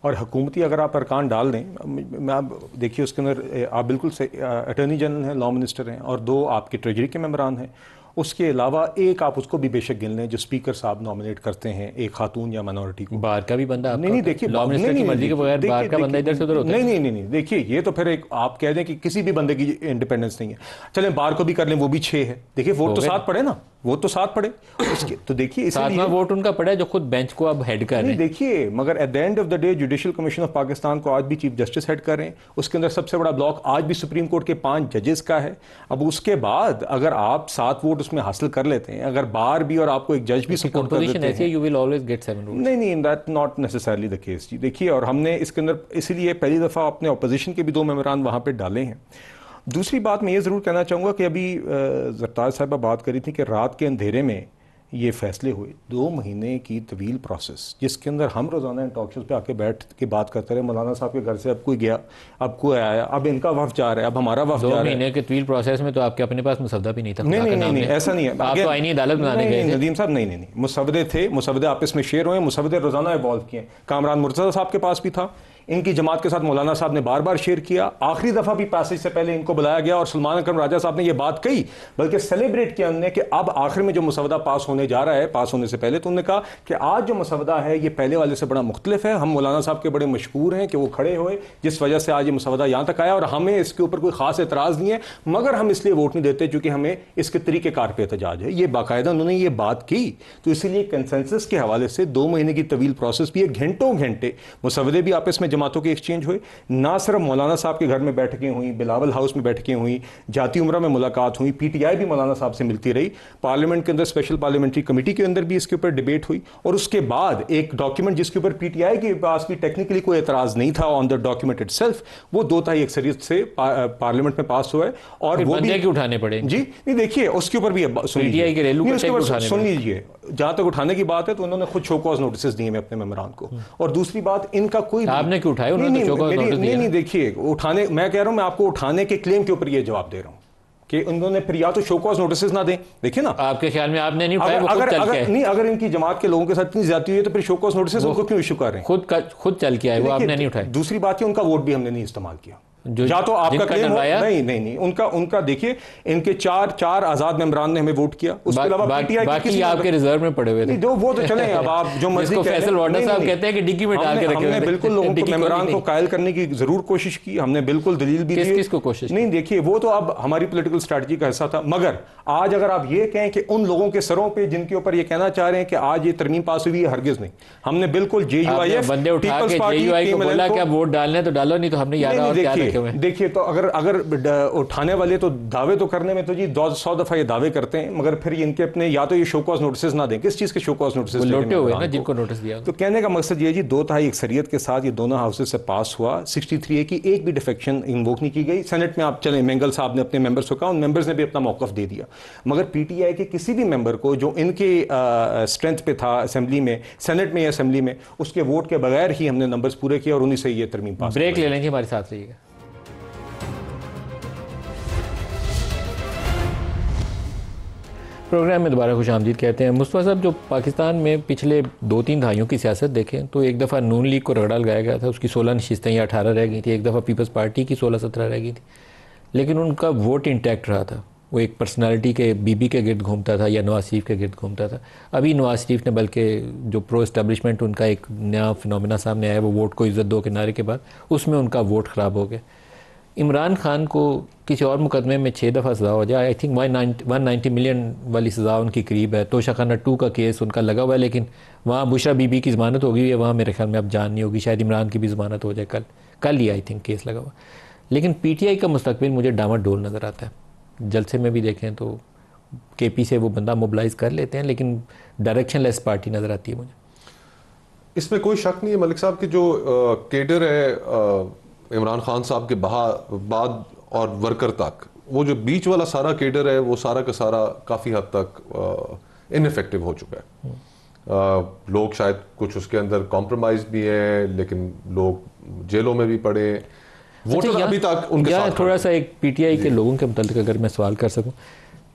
Speaker 3: और हुकूमती अगर आप अरकान डाल दें, मैं आप देखिए उसके अंदर आप बिल्कुल से अटॉर्नी जनरल हैं, लॉ मिनिस्टर हैं, और 2 आपके ट्रेजरी के मेंबरान हैं, उसके अलावा एक आप उसको भी बेशक गिन लें जो स्पीकर साहब नॉमिनेट करते हैं एक खातून या माइनॉरिटी को।
Speaker 1: बाहर का भी बंदा
Speaker 3: नहीं देखिए,
Speaker 1: लॉ मिनिस्टर की मर्जी के बगैर बाहर का बंदा इधर से उधर होता है।
Speaker 3: नहीं देखिए, ये तो फिर एक आप कह दें कि किसी भी बंदे की इंडिपेंडेंस नहीं है। चलें बाहर को भी कर लें, वो भी 6 है। देखिए वोट तो 7 पड़े ना, वो तो 7 पड़े उसके, तो देखिए
Speaker 1: सातवां वोट उनका पड़ा है जो खुद बेंच को अब हेड कर रहे हैं।
Speaker 3: देखिए मगर at the end of the day judicial commission of Pakistan को आज भी चीफ जस्टिस हेड कर रहे हैं, उसके अंदर सबसे बड़ा ब्लॉक आज भी सुप्रीम कोर्ट के 5 जजेस का है। अब उसके बाद अगर आप 7 वोट उसमें हासिल कर लेते हैं, अगर बार भी और आपको एक जज भी सपोर्ट कर देते हैं,
Speaker 1: you will always get 7 votes.
Speaker 3: नहीं that not necessarily the case जी। देखिए, और हमने इसके अंदर इसीलिए पहली दफ़ा अपने अपोजिशन के भी 2 मेंबरान वहाँ पे डाले हैं। दूसरी बात मैं ये ज़रूर कहना चाहूँगा कि अभी ज़रताज साहिबा बात करी थी कि रात के अंधेरे में ये फैसले हुए। 2 महीने की तवील प्रोसेस जिसके अंदर हम रोज़ाना इन टॉक शोज़ पे आके बैठ के बात करते रहे, मौलाना साहब के घर से अब कोई गया, अब कोई आया, अब इनका वफ़द जा रहा है, अब हमारा वफ़द जा रहा है।
Speaker 1: 2 महीने के तवील प्रोसेस में तो आपके अपने पास मुसवदा भी नहीं था।
Speaker 3: नहीं ऐसा नहीं है।
Speaker 1: आप तो आईनी अदालत बनाने गए थे
Speaker 3: नदीम साहब। नहीं मुसवदे थे, मुसवदे आपस में शेयर हुए, मुसवदे रोज़ाना इवॉल्व किए। कामरान मुर्तज़ा साहब के पास भी था, इनकी जमात के साथ मौलाना साहब ने बार बार शेयर किया। आखिरी दफ़ा भी पैसेज से पहले इनको बुलाया गया और सलमान अकरम राजा साहब ने यह बात कही, बल्कि सेलिब्रेट किया उन्होंने कि अब आखिर में जो मुसवदा पास होने जा रहा है, पास होने से पहले तो उन्होंने कहा कि आज जो मुसवदा है ये पहले वाले से बड़ा मुख्तलिफ है। हम मौलाना साहब के बड़े मशकूर हैं कि वो खड़े हुए, जिस वजह से आज ये मुसवदा यहाँ तक आया, और हमें इसके ऊपर कोई खास एतराज़ नहीं है, मगर हम इसलिए वोट नहीं देते क्योंकि हमें इसके तरीक़ेकार पे एहतजाज है। ये बाकायदा उन्होंने ये बात की। तो इसीलिए कंसेंसस के हवाले से 2 महीने की तवील प्रोसेस भी है, घंटों घंटे मुसवदे भी आपस में जमातों के एक्सचेंज हुए। ना सिर्फ मौलाना साहब के घर में बैठकें हुई, बिलावल हाउस में बैठकें हुई, जाती उम्रा में मुलाकात हुई, पीटीआई भी मौलाना साहब से मिलती रही, पार्लियामेंट के अंदर स्पेशल पार्लियामेंट्री कमेटी के अंदर भी इसके ऊपर डिबेट हुई, और उसके बाद एक डॉक्यूमेंट जिसके ऊपर पीटीआई के पास भी टेक्निकली कोई एतराज नहीं था ऑन द डॉक्यूमेंट इटसेल्फ, वो 2/3 अक्सरियत से पार्लियामेंट में पास हुआ है। और वो भी
Speaker 1: उठाने पड़े
Speaker 3: जी नहीं, देखिए उसके ऊपर भी सुन लीजिए, जहां तक उठाने की बात है तो उन्होंने खुद शो कॉज नोटिस दिए हैं अपने मेंबरान को। और दूसरी बात, इनका कोई
Speaker 1: आपने क्यों उठाए?
Speaker 3: नहीं देखिए, उठाने, मैं कह रहा हूं, मैं आपको उठाने के क्लेम के ऊपर ये जवाब दे रहा हूं कि उन्होंने फिर या तो शो कॉज नोटिस ना दें। देखिए ना,
Speaker 1: आपके ख्याल में आपने नहीं उठाया?
Speaker 3: अगर इनकी जमात के लोगों के साथ इतनी ज्यादती हुई है तो फिर शो कॉज नोटिस उनको क्यों इशू कर रहे हैं?
Speaker 1: खुद चल के आए वो, आपने नहीं उठाए।
Speaker 3: दूसरी बात है, उनका वोट भी हमने नहीं इस्तेमाल किया। या तो आपका क्लेम हो, नहीं उनका देखिए, इनके 4 आजाद मेंबरान ने हमें वोट किया, उसके अलावा पीटीआई
Speaker 1: बाकी आपके रिजर्व में पड़े हुए थे।
Speaker 3: वो तो चलें, अब आप जो मर्जी
Speaker 1: फैसल वार्डर साहब कहते हैं कि डिग्गी में डाल के रखे।
Speaker 3: हमने बिल्कुल लोगों को, मेंबरान को कायल करने की जरूर कोशिश की, हमने बिल्कुल दलील भी दी।
Speaker 1: किसको कोशिश?
Speaker 3: नहीं देखिए, वो तो अब हमारी पॉलिटिकल स्ट्रेटजी का हिस्सा था। मगर आज अगर आप ये कहें कि उन लोगों के सरों पे जिनके ऊपर ये कहना चाह रहे हैं कि आज ये तरमीम पास हुई है, हरगिज नहीं। हमने बिल्कुल जेयूआईएफ
Speaker 1: बंदे उठा के जेयूआई को बोला कि वोट डालने तो डालो, नहीं तो हमने यार और क्या रखे हुए।
Speaker 3: देखिए, तो अगर उठाने वाले तो दावे तो करने में तो जी 100 दफा ये दावे करते हैं, मगर फिर इनके अपने या तो ये शो कॉज नोटिस ना दें। किस चीज के शो कॉज नोटिस?
Speaker 1: लोटे हुए ना जिनको नोटिस दिया।
Speaker 3: तो कहने का मकसद ये जी 2/3 अक्सरियत के साथ ये दोनों हाउसेज से पास हुआ। 63A की एक भी डिफेक्शन इन्वोक नहीं की गई। सेनेट में आप चले, मेंगल साहब ने अपने मेंबर्स को कहा, उन मेंबर्स ने भी अपना मौकफ दे दिया। मगर पीटीआई के किसी भी मेंबर को जो इनके स्ट्रेंथ पे था असेंबली में, सेनेट में या असेंबली में, उसके वोट के बगैर ही हमने नंबर्स पूरे किए और उन्हीं से ये तरमीम पास।
Speaker 1: ब्रेक ले लेंगे, हमारे साथ रहिएगा। प्रोग्राम में दोबारा खुश आमदीद कहते हैं। मुस्तफा साहब, जो पाकिस्तान में पिछले 2-3 दहाइयों की सियासत देखें तो एक दफ़ा नून लीग को रगड़ा लगाया गया था, उसकी 16 नशिस्तें या 18 रह गई थी। एक दफ़ा पीपल्स पार्टी की 16-17 रह गई थी, लेकिन उनका वोट इंटैक्ट रहा था। वो एक पर्सनालिटी के बीबी के गिर्द घूमता था या नवाज शरीफ के गिर्द घूमता था। अभी नवाज शरीफ ने, बल्कि जो प्रो इस्टेब्लिशमेंट उनका एक नया फिनोमिना सामने आया, वो वोट को इज़्ज़त दो के नारे के बाद, उसमें उनका वोट ख़राब हो गया। इमरान खान को किसी और मुकदमे में 6 दफ़ा सज़ा हो जाए, आई थिंक 190 मिलियन वाली सज़ा उनकी करीब है। तोशाखाना 2 का केस उनका लगा हुआ है, लेकिन वहाँ बुशरा बीबी की ज़मानत हो गई है, वहाँ मेरे ख्याल में अब जान नहीं होगी, शायद इमरान की भी ज़मानत हो जाए कल ही आई थिंक केस लगा हुआ। लेकिन पीटीआई का मुस्तकबिल मुझे डामाडोल नज़र आता है। जलसे में भी देखें तो केपी से वो बंदा मोबिलाइज कर लेते हैं, लेकिन डायरेक्शनलेस पार्टी नज़र आती है मुझे।
Speaker 4: इसमें कोई शक नहीं है मलिक साहब कि जो केडर है इमरान खान साहब के बाद और वर्कर तक, वो जो बीच वाला सारा केडर है, वो सारा का सारा काफ़ी हद तक इनफेक्टिव हो चुका है। लोग शायद कुछ उसके अंदर कॉम्प्रोमाइज भी हैं, लेकिन लोग जेलों में भी पड़े। वोटर अभी तक उनके साथ।
Speaker 1: थोड़ा सा एक पीटीआई के लोगों के मुताल्लिक अगर मैं सवाल कर सकूं,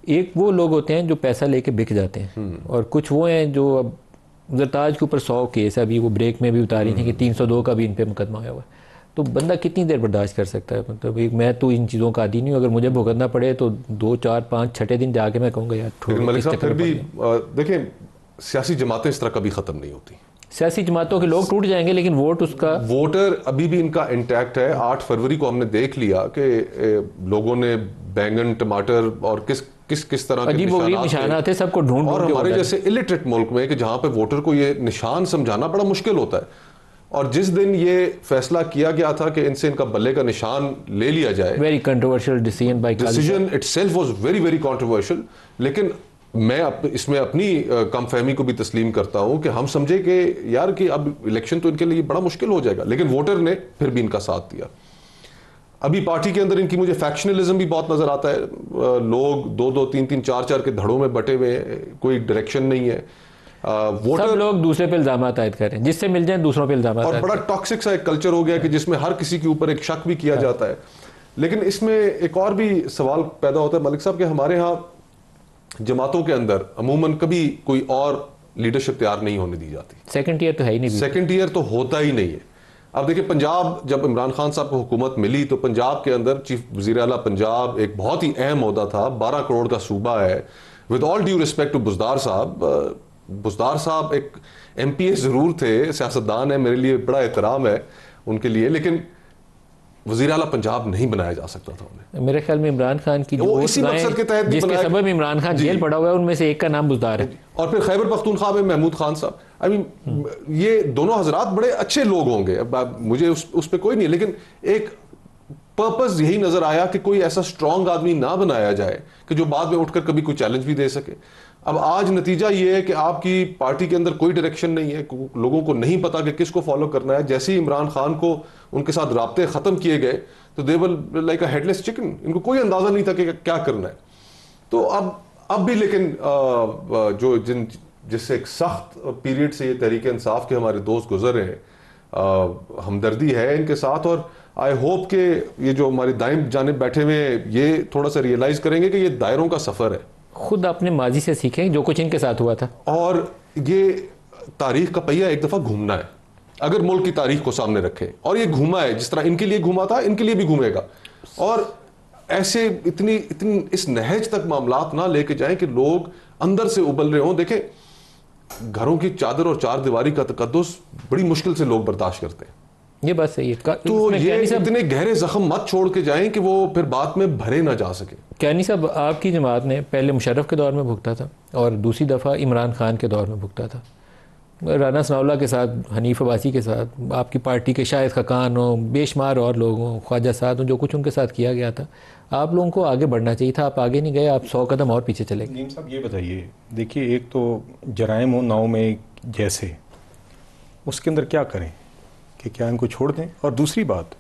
Speaker 1: एक वो लोग होते हैं जो पैसा लेके बिक जाते हैं, और कुछ वो हैं जो, अब जरताज के ऊपर 100 केस है, अभी वो ब्रेक में भी उतारी थी कि 302 का भी इन पे मुकदमा हुआ है। तो बंदा कितनी देर बर्दाश्त कर सकता है? मतलब मैं तो इन चीज़ों का आदी नहीं हूँ, अगर मुझे भुगतना पड़े तो 2, 4, 5, 6 दिन जाके मैं कहूँगा यार
Speaker 4: लेकिन मलिक साहब फिर भी देखें, सियासी जमातें इस तरह कभी ख़त्म नहीं होती।
Speaker 1: सियासी जमातों के लोग टूट जाएंगे लेकिन
Speaker 4: वोटर अभी भी इनका इंटैक्ट है। 8 फरवरी को हमने देख लिया कि लोगों ने बैंगन, टमाटर और किस तरह के
Speaker 1: निशानात थे सबको ढूंढ,
Speaker 4: और हमारे जैसे इलिटरेट मुल्क में कि जहां पे वोटर को ये निशान समझाना बड़ा मुश्किल होता है, और जिस दिन ये फैसला किया गया था कि इनसे इनका बल्ले का निशान ले लिया जाए,
Speaker 1: very controversial
Speaker 4: decision itself was very very controversial. लेकिन मैं इसमें अपनी कमफहमी को भी तस्लीम करता हूं कि हम समझे कि यार कि अब इलेक्शन तो इनके लिए बड़ा मुश्किल हो जाएगा, लेकिन वोटर ने फिर भी इनका साथ दिया। अभी पार्टी के अंदर इनकी मुझे फैक्शनलिज्म भी बहुत नजर आता है। लोग 2-2, 3-3, 4-4 के धड़ों में बटे हुए हैं, कोई डायरेक्शन नहीं है।
Speaker 1: सब लोग दूसरे पे इल्जाम आयद कर रहे हैं, जिससे मिल जाए दूसरों पे इल्जाम,
Speaker 4: और बड़ा टॉक्सिक सा एक कल्चर हो गया कि जिसमें हर किसी के ऊपर एक शक भी किया जाता है। लेकिन इसमें एक और भी सवाल पैदा होता है मलिक साहब कि हमारे यहाँ जमातों के अंदर अमूमन कभी कोई और लीडरशिप तैयार नहीं होने दी जाती।
Speaker 1: सेकंड टियर तो है ही नहीं,
Speaker 4: सेकंड टियर तो होता ही नहीं है। अब देखिए, पंजाब जब इमरान खान साहब को हुकूमत मिली तो पंजाब के अंदर चीफ वजीर आला पंजाब एक बहुत ही अहम ओहदा था, 12 करोड़ का सूबा है। With all due respect to Buzdar साहब एक MPA जरूर थे, सियासतदान है, मेरे लिए बड़ा एहतराम है उनके लिए, लेकिन वजीर आला पंजाब नहीं बनाया जा सकता था उन्हें।
Speaker 1: मेरे ख्याल में इमरान खान की जो
Speaker 4: इसी मकसद के तहत
Speaker 1: जिसके सबब इमरान खान जेल पड़ा हुआ है, उनमें से एक का नाम बुज़दार है।
Speaker 4: और फिर खैबर पख्तूनख्वा में महमूद खान साहब, आई मीन ये दोनों हजरात बड़े अच्छे लोग होंगे, अब मुझे उस पर कोई नहीं, लेकिन एक पर्पस यही नजर आया कि कोई ऐसा स्ट्रांग आदमी ना बनाया जाए कि जो बाद में उठकर कभी कोई चैलेंज भी दे सके। अब आज नतीजा ये है कि आपकी पार्टी के अंदर कोई डायरेक्शन नहीं है, लोगों को नहीं पता कि किसको फॉलो करना है। जैसे ही इमरान खान को उनके साथ राब्ते खत्म किए गए तो they were like a headless chicken, इनको कोई अंदाजा नहीं था कि क्या करना है। तो अब भी लेकिन जो जिससे एक सख्त पीरियड से ये तहरीक इंसाफ के हमारे दोस्त गुजर रहे हैं, हमदर्दी है इनके साथ, और आई होप कि ये जो हमारे दाएं जानिब बैठे हुए ये थोड़ा सा रियलाइज करेंगे कि ये दायरों का सफर है।
Speaker 1: खुद अपने माजी से सीखें जो कुछ इनके साथ हुआ था, और
Speaker 4: ये तारीख का पहिया एक दफा घूमना है। अगर मुल्क की तारीख को सामने रखें, और ये घूमा है, जिस तरह इनके लिए घूमा था इनके लिए भी घूमेगा, और ऐसे इतनी इस नहज तक मामलात ना लेके जाएं कि लोग अंदर से उबल रहे हों। देखें, घरों की चादर और चार दीवारी का तकद्दुस बड़ी मुश्किल से लोग बर्दाश्त करते हैं,
Speaker 1: ये बात सही है।
Speaker 4: तो ये इतने गहरे जख्म मत छोड़ के जाएं कि वो फिर बाद में भरे ना जा सके।
Speaker 1: कैनी साहब, आपकी जमात ने पहले मुशर्रफ के दौर में भुगता था और दूसरी दफ़ा इमरान खान के दौर में भुगता था, राना सनाउल्लाह के साथ, हनीफ अब्बासी के साथ, आपकी पार्टी के शाहिद खकान हो, बेशुमार और लोग हों, ख्वाजा साद हों, जो कुछ उनके साथ किया गया था। आप लोगों को आगे बढ़ना चाहिए था, आप आगे नहीं गए, आप 100 कदम और पीछे चले गए।
Speaker 3: नईम साहब, ये बताइए, देखिए, एक तो जराइम हो नाव में जैसे, उसके अंदर क्या करें कि क्या इनको छोड़ दें? और दूसरी बात,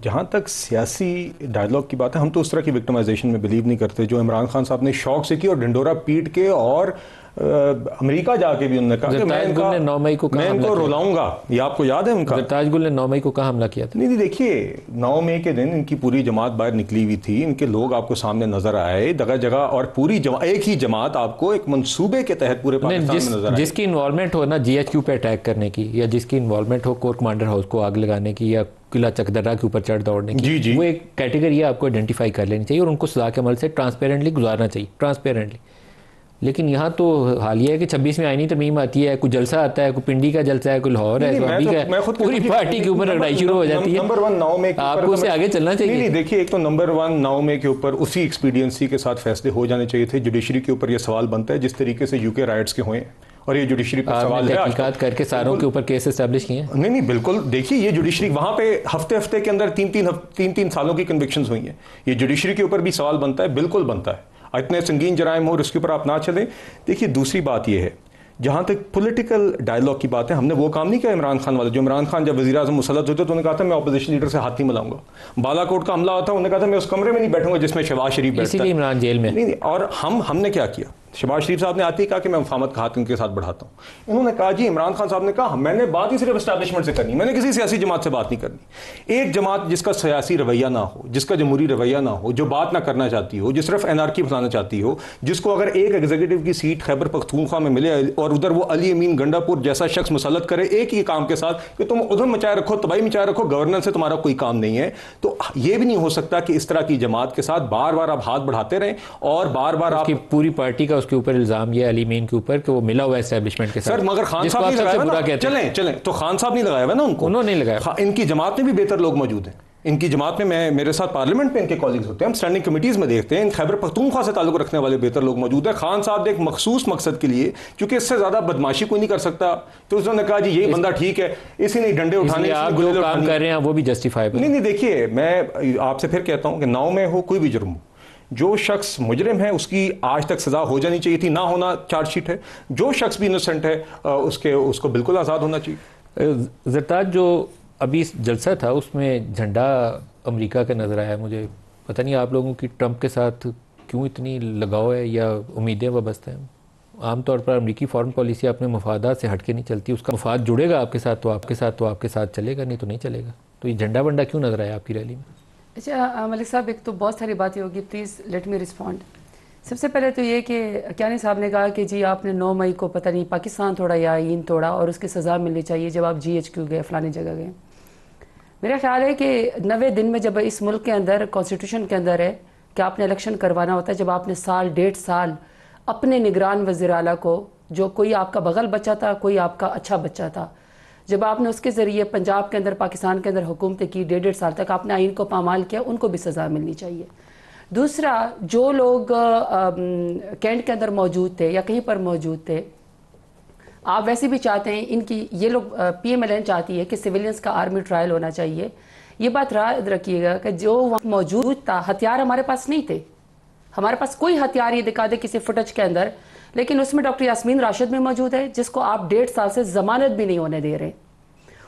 Speaker 3: जहाँ तक सियासी डायलॉग की बात है, हम तो उस तरह की विक्टिमाइजेशन में बिलीव नहीं करते जो इमरान खान साहब ने शौक से की, और ढिंडोरा पीट के, और अमेरिका जाके भी उन्होंने कहा कि मैं इनको रुलाऊंगा। ये आपको याद है उनका?
Speaker 1: जरताज गुल ने 9 मई को कहाँ हमला किया था?
Speaker 3: नहीं, देखिए, 9 मई के दिन इनकी पूरी जमात बाहर निकली हुई थी, इनके लोग आपको सामने नजर आए जगह जगह, और पूरी एक ही जमात आपको एक मंसूबे के तहत पूरे पाकिस्तान में नजर आई।
Speaker 1: जिसकी इन्वॉल्वमेंट हो ना GHQ पे अटैक करने की, या जिसकी इन्वॉल्वमेंट हो कोर कमांडर हाउस को आग लगाने की, या किला चकदर्रा के ऊपर चढ़ दौड़ने की,
Speaker 3: जी।
Speaker 1: वो एक कैटेगरी है, आपको आइडेंटिफाई कर लेनी चाहिए और उनको सजा के अमल से ट्रांसपेरेंटली गुजारना चाहिए, ट्रांसपेरेंटली। लेकिन यहाँ तो हाल ये है कि 26वीं आईनी तरमीम आती है, कोई जलसा आता है, कोई पिंडी का जलसा है, कोई लाहौर है, पूरी पार्टी के ऊपर लड़ाई शुरू हो जाती है।
Speaker 3: नंबर 1 9 मई
Speaker 1: आपको उससे आगे चलना चाहिए।
Speaker 3: नहीं, देखिए, एक तो नंबर 1 9 मई के ऊपर उसी एक्सपीडियंसी के साथ फैसले हो जाने चाहिए थे। जुडिशरी के ऊपर यह सवाल बनता है जिस तरीके से UK राइट्स के हुए, और ये जुडिशरी पर सवाल है,
Speaker 1: तहकीकात करके सारों के ऊपर केस एस्टैब्लिश किए।
Speaker 3: नहीं, बिल्कुल, देखिए, ये जुडिशरी वहां पे हफ्ते के अंदर 3 सालों की कन्विक्शंस हुई हैं। ये जुडिशरी के ऊपर भी सवाल बनता है, बिल्कुल बनता है। इतने संगीन जराइम हो, इसके ऊपर आप ना चलें। देखिए, दूसरी बात यह है, जहां तक पॉलिटिकल डायलॉग की बात है, हमने वो काम नहीं किया इमरान खान वाले। जो इमरान खान जब वज़ीर आज़म मुसल्लत होते तो उन्होंने कहा था मैं अपोजिशन लीडर से हाथ नहीं मिलाऊंगा। बालाकोट का हमला होता, उन्होंने कहा था मैं उस कमरे में नहीं बैठूंगा जिसमें शहबाज शरीफ बैठता है,
Speaker 1: इसीलिए इमरान जेल में।
Speaker 3: नहीं, और हमने क्या किया? शहबाज शरीफ साहब ने आते ही कहा कि मैं मुफाहमत का हाथ इनके साथ बढ़ाता हूं। इन्होंने कहा जी, इमरान खान साहब ने कहा मैंने बात ही सिर्फ एस्टैब्लिशमेंट से करनी, मैंने किसी सियासी जमात से बात नहीं करनी। एक जमात जिसका सियासी रवैया ना हो, जिसका जमहूरी रवैया ना हो, जो बात ना करना चाहती हो, जो सिर्फ एनआरकी फैलाना चाहती हो, जिसको अगर एक एग्जीक्यूटिव की सीट खैबर पख्तूनख्वा में मिले और उधर वो अली अमीन गंडापुर जैसा शख्स मुसल्लत करे एक ही काम के साथ कि तुम उधर मचाए रखो, तबाही मचाए रखो, गवर्नेंस से तुम्हारा कोई काम नहीं है, तो ये भी नहीं हो सकता कि इस तरह की जमात के साथ बार बार आप हाथ बढ़ाते रहें और बार बार आप
Speaker 1: पूरी पार्टी का उसके ऊपर इल्जाम ये अली मीन के ऊपर कि वो मिला हुआ एस्टैब्लिशमेंट के साथ।
Speaker 3: सर मगर खान साहब नहीं लगाया, चलें तो खान साहब नहीं लगाया हुआ ना उनको,
Speaker 1: उन्होंने लगाया।
Speaker 3: इनकी जमात में भी बेहतर लोग मौजूद हैं। इनकी जमात में मैं मेरे साथ पार्लियामेंट में इनके कॉलीग्स होते हैं, हम स्टैंडिंग कमेटीज में देखते हैं, इन खैबर पख्तूनख्वा से ताल्लुक रखने वाले बेहतर लोग मौजूद हैं। खान साहब ने एक मखसूस मकसद के लिए, क्योंकि इससे ज्यादा बदमाशी कोई नहीं कर सकता, तो उसने कहा जी यही बंदा ठीक है, इसी ने डंडे उठाने
Speaker 1: आप जो काम कर रहे हैं वो भी जस्टिफाइबल
Speaker 3: नहीं। देखिए मैं आपसे फिर कहता हूं कि नाव में हो कोई भी जुर्म हो, जो शख्स मुजरिम है उसकी आज तक सजा हो जानी चाहिए थी, ना होना चार्जशीट है। जो शख्स भी इनोसेंट है उसको बिल्कुल आज़ाद होना चाहिए।
Speaker 1: ज़रताज, जो अभी जलसा था उसमें झंडा अमेरिका का नज़र आया, मुझे पता नहीं आप लोगों की ट्रंप के साथ क्यों इतनी लगाव है या उम्मीदें वाबस्ता हैं। आमतौर पर अमेरिकी फॉरेन पॉलिसी अपने मफादात से हटके नहीं चलती, उसका मफाद जुड़ेगा आपके साथ तो आपके साथ चलेगा, नहीं तो नहीं चलेगा। तो ये झंडा वंडा क्यों नज़र आया आपकी रैली में?
Speaker 5: अच्छा मलिक साहब, एक तो बहुत सारी बातें होगी, प्लीज़ लेट मी रिस्पॉन्ड। सबसे पहले तो ये कि क्यानी साहब ने कहा कि जी आपने 9 मई को पता नहीं पाकिस्तान तोड़ा या आईन तोड़ा और उसकी सज़ा मिलनी चाहिए जब आप GHQ गए, फलानी जगह गए। मेरा ख्याल है कि 90 दिन में जब इस मुल्क के अंदर कॉन्स्टिट्यूशन के अंदर है कि आपने इलेक्शन करवाना होता है, जब आपने साल 1.5 साल अपने निगरान वज़ीर आला को, जो कोई आपका बगल बच्चा था कोई आपका अच्छा बच्चा था, जब आपने उसके ज़रिए पंजाब के अंदर पाकिस्तान के अंदर हुकूमत की 1.5 साल तक आपने आइन को पामाल किया, उनको भी सज़ा मिलनी चाहिए। दूसरा, जो लोग कैंट के अंदर मौजूद थे या कहीं पर मौजूद थे, आप वैसे भी चाहते हैं, इनकी ये लोग PMLN चाहती है कि सिविलियंस का आर्मी ट्रायल होना चाहिए। ये बात याद रखिएगा कि जो वहाँ मौजूद था, हथियार हमारे पास नहीं थे, हमारे पास कोई हथियार ये दिखा दे किसी फुटेज के अंदर, लेकिन उसमें डॉक्टर यास्मीन राशिद भी मौजूद है जिसको आप 1.5 साल से जमानत भी नहीं होने दे रहे।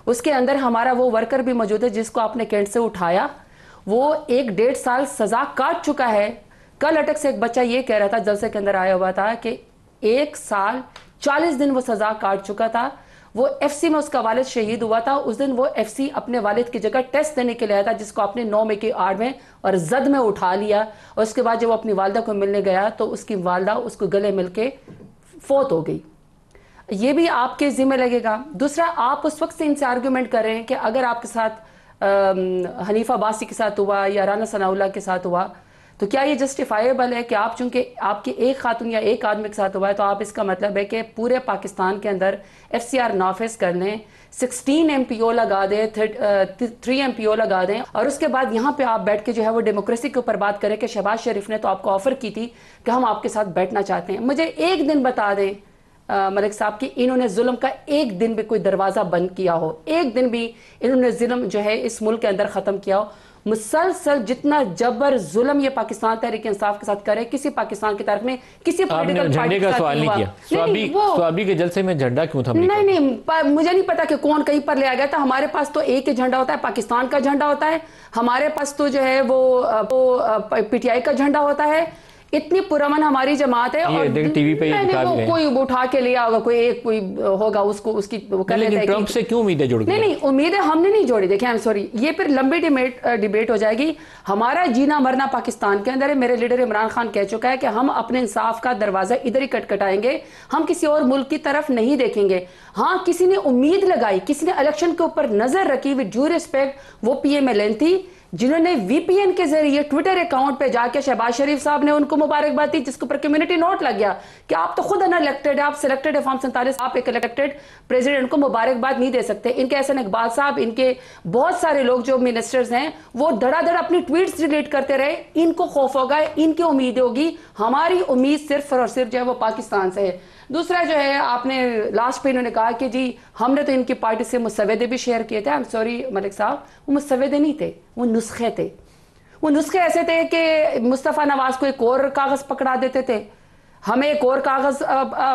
Speaker 5: उसके अंदर हमारा वो वर्कर भी मौजूद है जिसको आपने कैंट से उठाया, वो 1.5 साल सजा काट चुका है। कल अटक से एक बच्चा ये कह रहा था, जलसे के अंदर आया हुआ था, कि 1 साल 40 दिन वो सजा काट चुका था। वो FC में उसका वालिद शहीद हुआ था, उस दिन वो FC अपने वालिद की जगह टेस्ट देने के लिए आया था, जिसको आपने 9 मई की आड़ में और जद में उठा लिया। और उसके बाद जब वो अपनी वालदा को मिलने गया तो उसकी वालदा उसको गले मिल के फोत हो गई। ये भी आपके जिम्मे लगेगा। दूसरा, आप उस वक्त से इनसे आर्ग्यूमेंट कर रहे हैं कि अगर आपके साथ हनीफा अब्बासी के साथ हुआ या राना सनाउल्लाह के साथ हुआ तो क्या ये जस्टिफाइबल है कि आप, चूंकि आपके एक खातून या एक आदमी के साथ हुआ है, तो आप इसका मतलब है कि पूरे पाकिस्तान के अंदर FCR नाफिज कर लें, 16 MPO लगा दें, 3 MPO लगा दें, और उसके बाद यहाँ पे आप बैठ के जो है वो डेमोक्रेसी के ऊपर बात करें कि शहबाज शरीफ ने तो आपको ऑफर की थी कि हम आपके साथ बैठना चाहते हैं। मुझे एक दिन बता दें मलिक साहब कि इन्होंने जुल्म का एक दिन भी कोई दरवाज़ा बंद किया हो, एक दिन भी इन्होंने जुल्म जो है इस मुल्क के अंदर ख़त्म किया हो। मुसलसल जितना जबर जुल्म ये पाकिस्तान तहरीक इंसाफ के साथ करे, किसी पाकिस्तान की तरफ में किसी
Speaker 1: पॉलिटिकल झंडे का सवाल नहीं किया। स्वाबी के जलसे में झंडा क्यों था?
Speaker 5: नहीं, मुझे नहीं पता कि कौन कहीं पर ले आ गया था। हमारे पास तो एक ही झंडा होता है, पाकिस्तान का झंडा होता है। हमारे पास तो जो है वो PTI का झंडा होता है। इतनी पुरअमन हमारी जमात है, और
Speaker 1: टीवी पे
Speaker 5: कोई उठा के लिया होगा, कोई होगा उसको उसकी वो कर लेते हैं।
Speaker 1: ट्रंप से क्यों उम्मीदें जुड़ गई?
Speaker 5: नहीं, उम्मीदें हमने नहीं जोड़ी। देखिए, आई एम सॉरी, ये फिर लंबी डिबेट हो जाएगी। हमारा जीना मरना पाकिस्तान के अंदर है। मेरे लीडर इमरान खान कह चुका है कि हम अपने इंसाफ का दरवाजा इधर ही खटखटाएंगे, हम किसी और मुल्क की तरफ नहीं देखेंगे। हाँ, किसी ने उम्मीद लगाई, किसी ने इलेक्शन के ऊपर नजर रखी, विद ड्यू रिस्पेक्ट, वो PMLN थी, जिन्होंने VPN के जरिए ट्विटर अकाउंट पे जाके शहबाज शरीफ साहब ने उनको मुबारकबाद दी, जिसके ऊपर कम्युनिटी नोट लग गया कि आप तो खुद अनइलेक्टेड है, आप सिलेक्टेड है फॉर्म 47, आप एक इलेक्टेड प्रेसिडेंट को मुबारकबाद नहीं दे सकते। इनके एहसन इकबाल साहब, इनके बहुत सारे लोग जो मिनिस्टर्स हैं, वो धड़ाधड़ अपनी ट्वीट्स डिलीट करते रहे। इनको खौफ होगा, इनकी उम्मीद होगी। हमारी उम्मीद सिर्फ और सिर्फ जो है वो पाकिस्तान से है। दूसरा जो है, आपने लास्ट पे इन्होंने कहा कि जी हमने तो इनकी पार्टी से मुसवदे भी शेयर किए थे। आई एम सॉरी मलिक साहब, वो मुसवदे नहीं थे, वो नुस्खे थे। वो नुस्खे ऐसे थे कि मुस्तफ़ा नवाज को एक और कागज़ पकड़ा देते थे, हमें एक और कागज़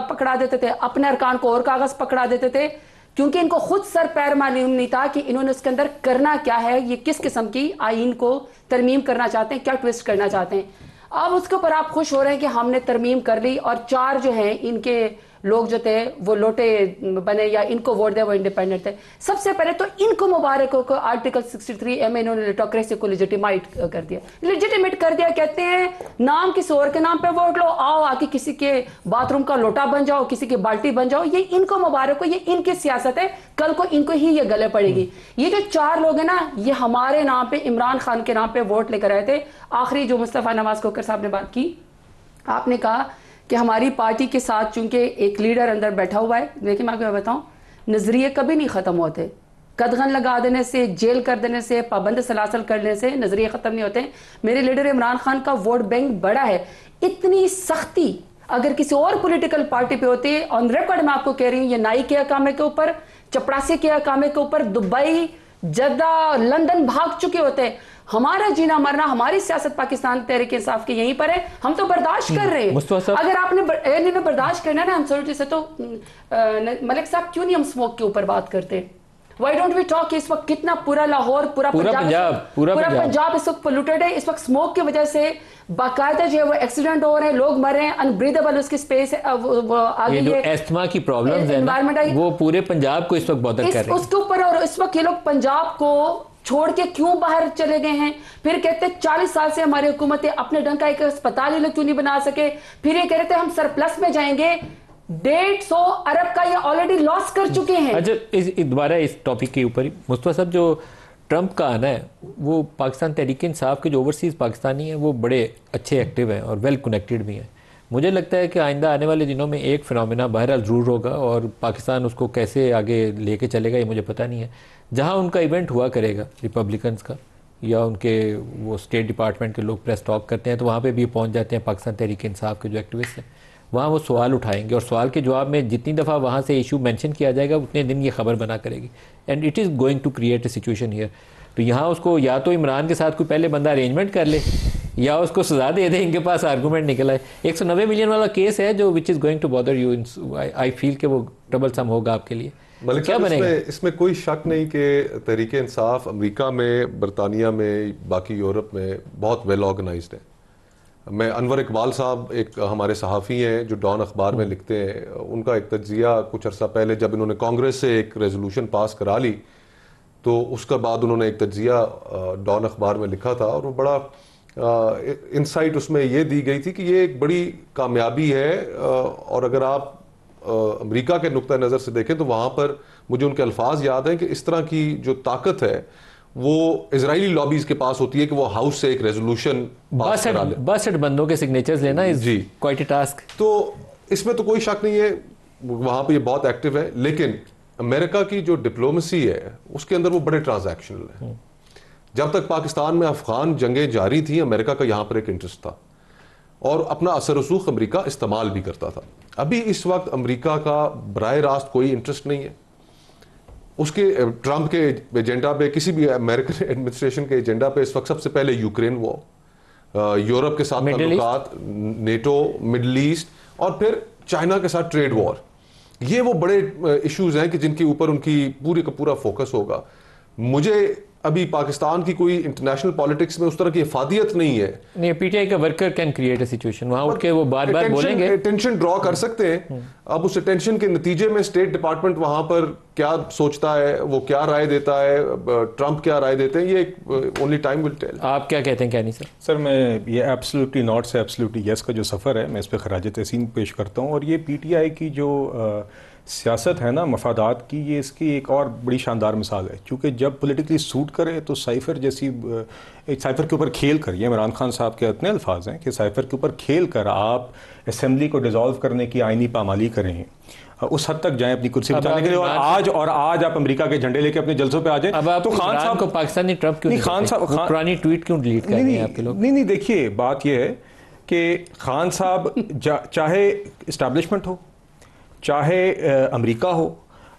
Speaker 5: पकड़ा देते थे, अपने अरकान को और कागज़ पकड़ा देते थे, क्योंकि इनको खुद सर पैर मालूम नहीं था कि इन्होंने उसके अंदर करना क्या है, ये किस किस्म की आइन को तरमीम करना चाहते हैं, क्या ट्विस्ट करना चाहते हैं। अब उसके ऊपर आप खुश हो रहे हैं कि हमने तरमीम कर ली और 4 जो हैं इनके लोग जो थे वो लोटे बने या इनको वोट दिया वो इंडिपेंडेंट थे। सबसे पहले तो इनको मुबारक हो, आर्टिकल 63 में इन्होंने लिटोक्रेसी को लेजिटिमेट कर दिया। कहते हैं नाम किसी और के नाम पे वोट लो, आओ आके किसी के बाथरूम का लोटा बन जाओ, किसी की बाल्टी बन जाओ, ये इनको मुबारक हो, ये इनकी सियासत है, कल को इनको ही ये गले पड़ेगी। ये जो 4 लोग हैं ना, ये हमारे नाम पे, इमरान खान के नाम पे वोट लेकर आए थे। आखिरी जो मुस्तफ़ा नवाज खोकर साहब ने बात की, आपने कहा कि हमारी पार्टी के साथ चूंकि एक लीडर अंदर बैठा हुआ है। देखिए मैं आपको बताऊं, नजरिए कभी नहीं खत्म होते। कदगन लगा देने से, जेल कर देने से, पाबंद सलासल करने से नजरिए खत्म नहीं होते। मेरे लीडर इमरान खान का वोट बैंक बड़ा है। इतनी सख्ती अगर किसी और पॉलिटिकल पार्टी पे होती है, ऑन रिकॉर्ड मैं आपको कह रही हूँ, ये नाई के अकामे के ऊपर, चपरासी के अकामे के ऊपर दुबई, जद्दा, लंदन भाग चुके होते हैं। हमारा जीना मरना, हमारी सियासत पाकिस्तान तहरीक इंसाफ की यहीं पर है। हम तो बर्दाश्त कर रहे हैं। अगर आपने बर्दाश्त करना ना, हम सोल्टी से, तो मलिक साहब क्यों नहीं हम स्मोक के ऊपर बात करते? Why don't we talk? इस वक्त कितना पूरा लाहौर, पूरा पंजाब इस वक्त पोल्यूटेड है। इस वक्त स्मोक की वजह से बाकायदा जो है वो एक्सीडेंट हो रहे हैं, लोग मर रहे हैं, अनब्रीदेबल उसकी स्पेस है। वो आगे ये
Speaker 1: एस्थमा की प्रॉब्लम्स है ना, वो पूरे पंजाब को इस वक्त बॉदर कर रहे हैं
Speaker 5: उसके ऊपर। और इस वक्त ये लोग पंजाब को छोड़ के क्यों बाहर चले गए हैं? फिर कहते 40 साल से हमारी हुकूमतें अपने ढंग का एक अस्पताल ही लोग क्यों नहीं बना सके? फिर ये कह रहे थे हम सरप्लस में जाएंगे। 150 अरब का ये ऑलरेडी लॉस कर चुके हैं।
Speaker 1: अच्छा, दोबारा इस टॉपिक के ऊपर ही मुस्तफा साहब, जो ट्रंप का आना है वो पाकिस्तान तहरीक इंसाफ के जो ओवरसीज़ पाकिस्तानी हैं वो बड़े अच्छे एक्टिव हैं और वेल कनेक्टेड भी हैं। मुझे लगता है कि आइंदा आने वाले दिनों में एक फिनोमेना बहरहाल ज़रूर होगा और पाकिस्तान उसको कैसे आगे लेके चलेगा ये मुझे पता नहीं है। जहाँ उनका इवेंट हुआ करेगा रिपब्लिकन्स का, या उनके वो स्टेट डिपार्टमेंट के लोग प्रेस टॉक करते हैं, तो वहाँ पे भी पहुँच जाते हैं पाकिस्तान तहरीक इंसाफ के जो एक्टिविस्ट हैं। वहाँ वो सवाल उठाएंगे और सवाल के जवाब में जितनी दफ़ा वहाँ से इशू मेंशन किया जाएगा उतने दिन ये खबर बना करेगी। And it is going to create a situation here. तो यहाँ उसको या तो इमरान के साथ कोई पहले बंदा अरेंजमेंट कर ले या उसको सजा दे दे। इनके पास आर्गूमेंट निकला है। 190 मिलियन वाला केस है जो which is going to bother you. I feel कि वो ट्रबलसम होगा आपके लिए। क्या बनेगा?
Speaker 4: इसमें कोई शक नहीं कि तहरीक इंसाफ अमेरिका में, बरतानिया में, बाकी यूरोप में बहुत वेल ऑर्गेनाइज्ड है। मैं अनवर इकबाल साहब एक हमारे सहाफ़ी हैं जो डॉन अखबार में लिखते हैं, उनका एक तज्जिया कुछ अर्सा पहले जब इन्होंने कांग्रेस से एक रेजोल्यूशन पास करा ली तो उसके बाद उन्होंने एक तज्जिया डॉन अखबार में लिखा था और वो बड़ा इंसाइट उसमें ये दी गई थी कि ये एक बड़ी कामयाबी है। और अगर आप अमेरिका के नुक्ता नज़र से देखें तो वहाँ पर मुझे उनके अल्फाज याद हैं कि इस तरह की जो ताकत है वो इजरायली लॉबीज के पास होती है कि वो हाउस से एक रेजोल्यूशन पास करा ले।
Speaker 1: 62 बंदों के सिग्नेचर्स लेना इज
Speaker 4: जी
Speaker 1: क्वाइट अ टास्क।
Speaker 4: तो इसमें तो कोई शक नहीं है, वहाँ पे ये बहुत एक्टिव है। लेकिन अमेरिका की जो डिप्लोमेसी है उसके अंदर वो बड़े ट्रांजैक्शनल है। जब तक पाकिस्तान में अफगान जंगें जारी थी अमेरिका का यहाँ पर एक इंटरेस्ट था और अपना असर रसूख अमेरिका इस्तेमाल भी करता था। अभी इस वक्त अमेरिका का बराह रास्त कोई इंटरेस्ट नहीं है। उसके ट्रंप के एजेंडा पे, किसी भी अमेरिकन एडमिनिस्ट्रेशन के एजेंडा पे इस वक्त सबसे पहले यूक्रेन वॉर, यूरोप के साथ ताल्लुकात, नेटो, मिडल ईस्ट और फिर चाइना के साथ ट्रेड वॉर, ये वो बड़े इश्यूज हैं कि जिनके ऊपर उनकी पूरी का पूरा फोकस होगा। मुझे अभी पाकिस्तान की कोई इंटरनेशनल पॉलिटिक्स में उस तरह की इफादियत नहीं है।
Speaker 1: नहीं, पीटीआई का worker can create a situation, वहां उठ के वो बार बार बोलेंगे,
Speaker 4: टेंशन ड्रॉ कर सकते हैं। अब उस टेंशन के नतीजे में स्टेट डिपार्टमेंट वहां पर क्या सोचता है, वो क्या राय देता है, ट्रंप क्या राय देते हैं, ये ओनली टाइम विल टेल।
Speaker 1: आप क्या कहते हैं कैनी सर?
Speaker 3: सर मैं ये एब्सोल्युटली नॉट से एब्सोल्युटली यस का जो सफ़र है मैं इस पर खराज तहसीन पेश करता हूँ। और ये पीटीआई की जो सियासत है ना मफादात की, ये इसकी एक और बड़ी शानदार मिसाल है। क्योंकि जब पॉलिटिकली सूट करे तो साइफर जैसी एक साइफर के ऊपर खेल कर, ये इमरान खान साहब के इतने अल्फाज हैं कि साइफर के ऊपर खेल कर आप असेंबली को डिसॉल्व करने की आइनी पामाली करें, उस हद तक जाएं अपनी कुर्सी बचाने के लिए। और आज आप अमेरिका के झंडे लेके अपने जलसों पे आ जाएं।
Speaker 1: अब
Speaker 3: तो खान साहब
Speaker 1: को पाकिस्तानी ट्रंप क्यों नहीं, खान साहब पुरानी ट्वीट क्यों डिलीट कर रहे हैं आपके लोग?
Speaker 3: नहीं, देखिए बात यह है कि खान साहब चाहे इस्टेब्लिशमेंट हो चाहे अमेरिका हो,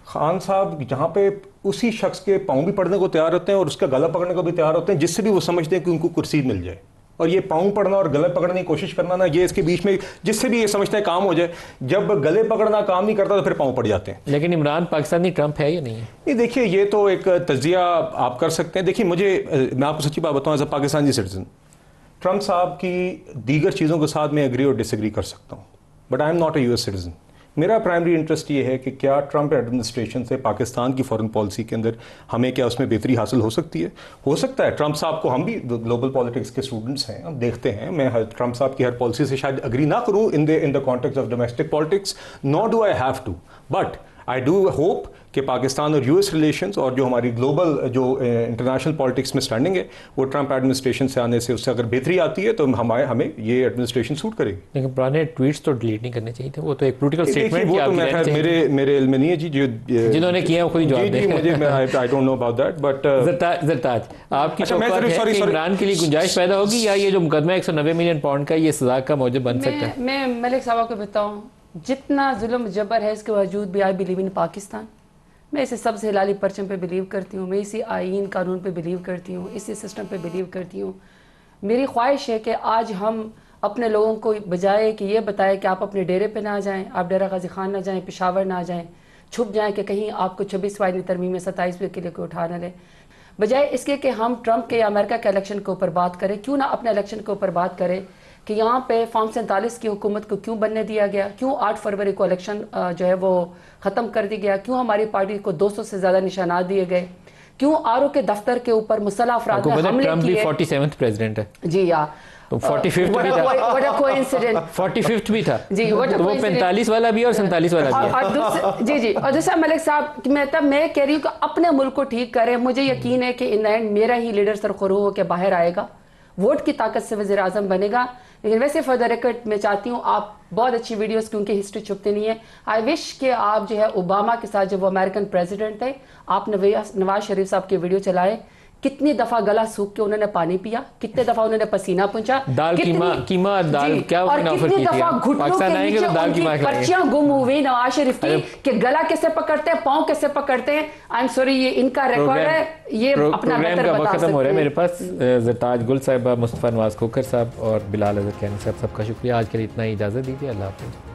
Speaker 3: खान साहब जहाँ पे उसी शख्स के पाँव भी पड़ने को तैयार होते हैं और उसका गला पकड़ने को भी तैयार होते हैं जिससे भी वो समझते हैं कि उनको कुर्सी मिल जाए। और ये पाँव पकड़ना और गले पकड़ने की कोशिश करना ना, ये इसके बीच में जिससे भी ये समझता है काम हो जाए। जब गले पकड़ना काम नहीं करता तो फिर पाँव पड़ जाते हैं।
Speaker 1: लेकिन इमरान पाकिस्तानी ट्रंप है या नहीं है?
Speaker 3: नहीं, देखिए ये तो एक तजिया आप कर सकते हैं। देखिए मुझे, मैं आपको सच्ची बात बताऊँ, as a Pakistani citizen Trump साहब की दीगर चीज़ों के साथ मैं एग्री और डिसएग्री कर सकता हूँ, but I am not a US citizen. मेरा प्राइमरी इंटरेस्ट ये है कि क्या ट्रंप एडमिनिस्ट्रेशन से पाकिस्तान की फॉरेन पॉलिसी के अंदर हमें क्या उसमें बेहतरी हासिल हो सकती है। हो सकता है ट्रंप साहब को, हम भी ग्लोबल पॉलिटिक्स के स्टूडेंट्स हैं, हम देखते हैं, मैं ट्रंप साहब की हर पॉलिसी से शायद अग्री ना करूँ in the context of domestic politics, not do I have to, but I do hope कि पाकिस्तान और यूएस रिलेशंस और जो हमारी ग्लोबल जो इंटरनेशनल पॉलिटिक्स में स्टैंडिंग है वो ट्रंप एडमिनिस्ट्रेशन से आने से उससे अगर बेहतरी आती है तो हमें ये एडमिनिस्ट्रेशन सूट करेगी।
Speaker 1: लेकिन पुराने ट्वीट्स तो डिलीट नहीं करने चाहिए थे, वो तो एक पॉलिटिकल स्टेटमेंट
Speaker 3: वो तो मेरे इल्म में नहीं है जी, जो
Speaker 1: जिन्होंने किया वो खुद जवाब दें।
Speaker 3: मुझे I don't know about that, but
Speaker 1: Zartaj आपकी इमरान के लिए गुंजाइश पैदा होगी या ये जो मुकदमा 190 मिलियन पाउंड का ये सजा का मौजूद बन सकता है?
Speaker 5: मैं मलिक साहब को बताऊं, जितना जुल्म जबर है इसके बावजूद भी आई बिलीव इन पाकिस्तान। मैं इसे सबसे हिलाली परचम पे बिलीव करती हूँ, मैं इसी आईन कानून पे बिलीव करती हूँ, इसी सिस्टम पे बिलीव करती हूँ। मेरी ख्वाहिश है कि आज हम अपने लोगों को बजाय कि ये बताएं कि आप अपने डेरे पे ना जाएं, आप डेरा गाजी खान ना जाएं, पेशावर ना जाएं, छुप जाएं कि कहीं आपको 26वां तरमीम में 27वें किले को उठा ना ले, बजाय इसके कि हम ट्रंप के या अमेरिका के इलेक्शन के ऊपर बात करें, क्यों ना अपने इलेक्शन के ऊपर बात करें कि यहाँ पे फॉर्म 47 की हुकूमत को क्यों बनने दिया गया, क्यों 8 फरवरी को इलेक्शन जो है वो ख़त्म कर दिया गया, क्यों हमारी पार्टी को 200 से ज़्यादा निशानात दिए गए, क्यों आरओ के दफ्तर के ऊपर मुसल्लह अफराद ने हमले
Speaker 1: ट्रंप भी
Speaker 5: किए।
Speaker 1: 47th प्रेसिडेंट है
Speaker 5: जी या
Speaker 1: तो 45th भी था, 45th भी था
Speaker 5: जी,
Speaker 1: तो वो 45 वाला भी और 47 वाला भी।
Speaker 5: जी और दूसरा मलिक साहब, मैं कह रही हूँ कि अपने मुल्क को ठीक करें। मुझे यकीन है कि इन एंड मेरा ही लीडर सरखुरू होकर बाहर आएगा, वोट की ताकत से वज़ीर आज़म बनेगा। लेकिन वैसे फॉर द रिकॉर्ड मैं चाहती हूँ, आप बहुत अच्छी वीडियोस क्योंकि हिस्ट्री छुपती नहीं है, आई विश कि आप जो है ओबामा के साथ जब वो अमेरिकन प्रेसिडेंट थे, आप नवाज शरीफ साहब की वीडियो चलाए, कितनी दफा गला सूख के उन्होंने पानी पिया, कितने दफा उन्होंने पसीना पूंछा,
Speaker 1: दाल कीमा दाल क्या
Speaker 5: और कितनी दफा घुटनों के नीचे उनकी पर्चियां गुम हुई नवाज शरीफ की कि गला कैसे पकड़ते हैं, पाँव कैसे पकड़ते हैं। आई एम सॉरी, ये इनका रिकॉर्ड है, ये अपना बेहतर बता सकते हैं।
Speaker 1: हो रहा है मेरे पास। ज़रताज गुल साहिबा, मुस्तफ़ा नवाज खोखर साहब और बिलाल अज़हर कैनी साहब, सबका शुक्रिया। आज के लिए इतना ही, इजाज़त दीजिए। अल्लाह हाफ़िज़।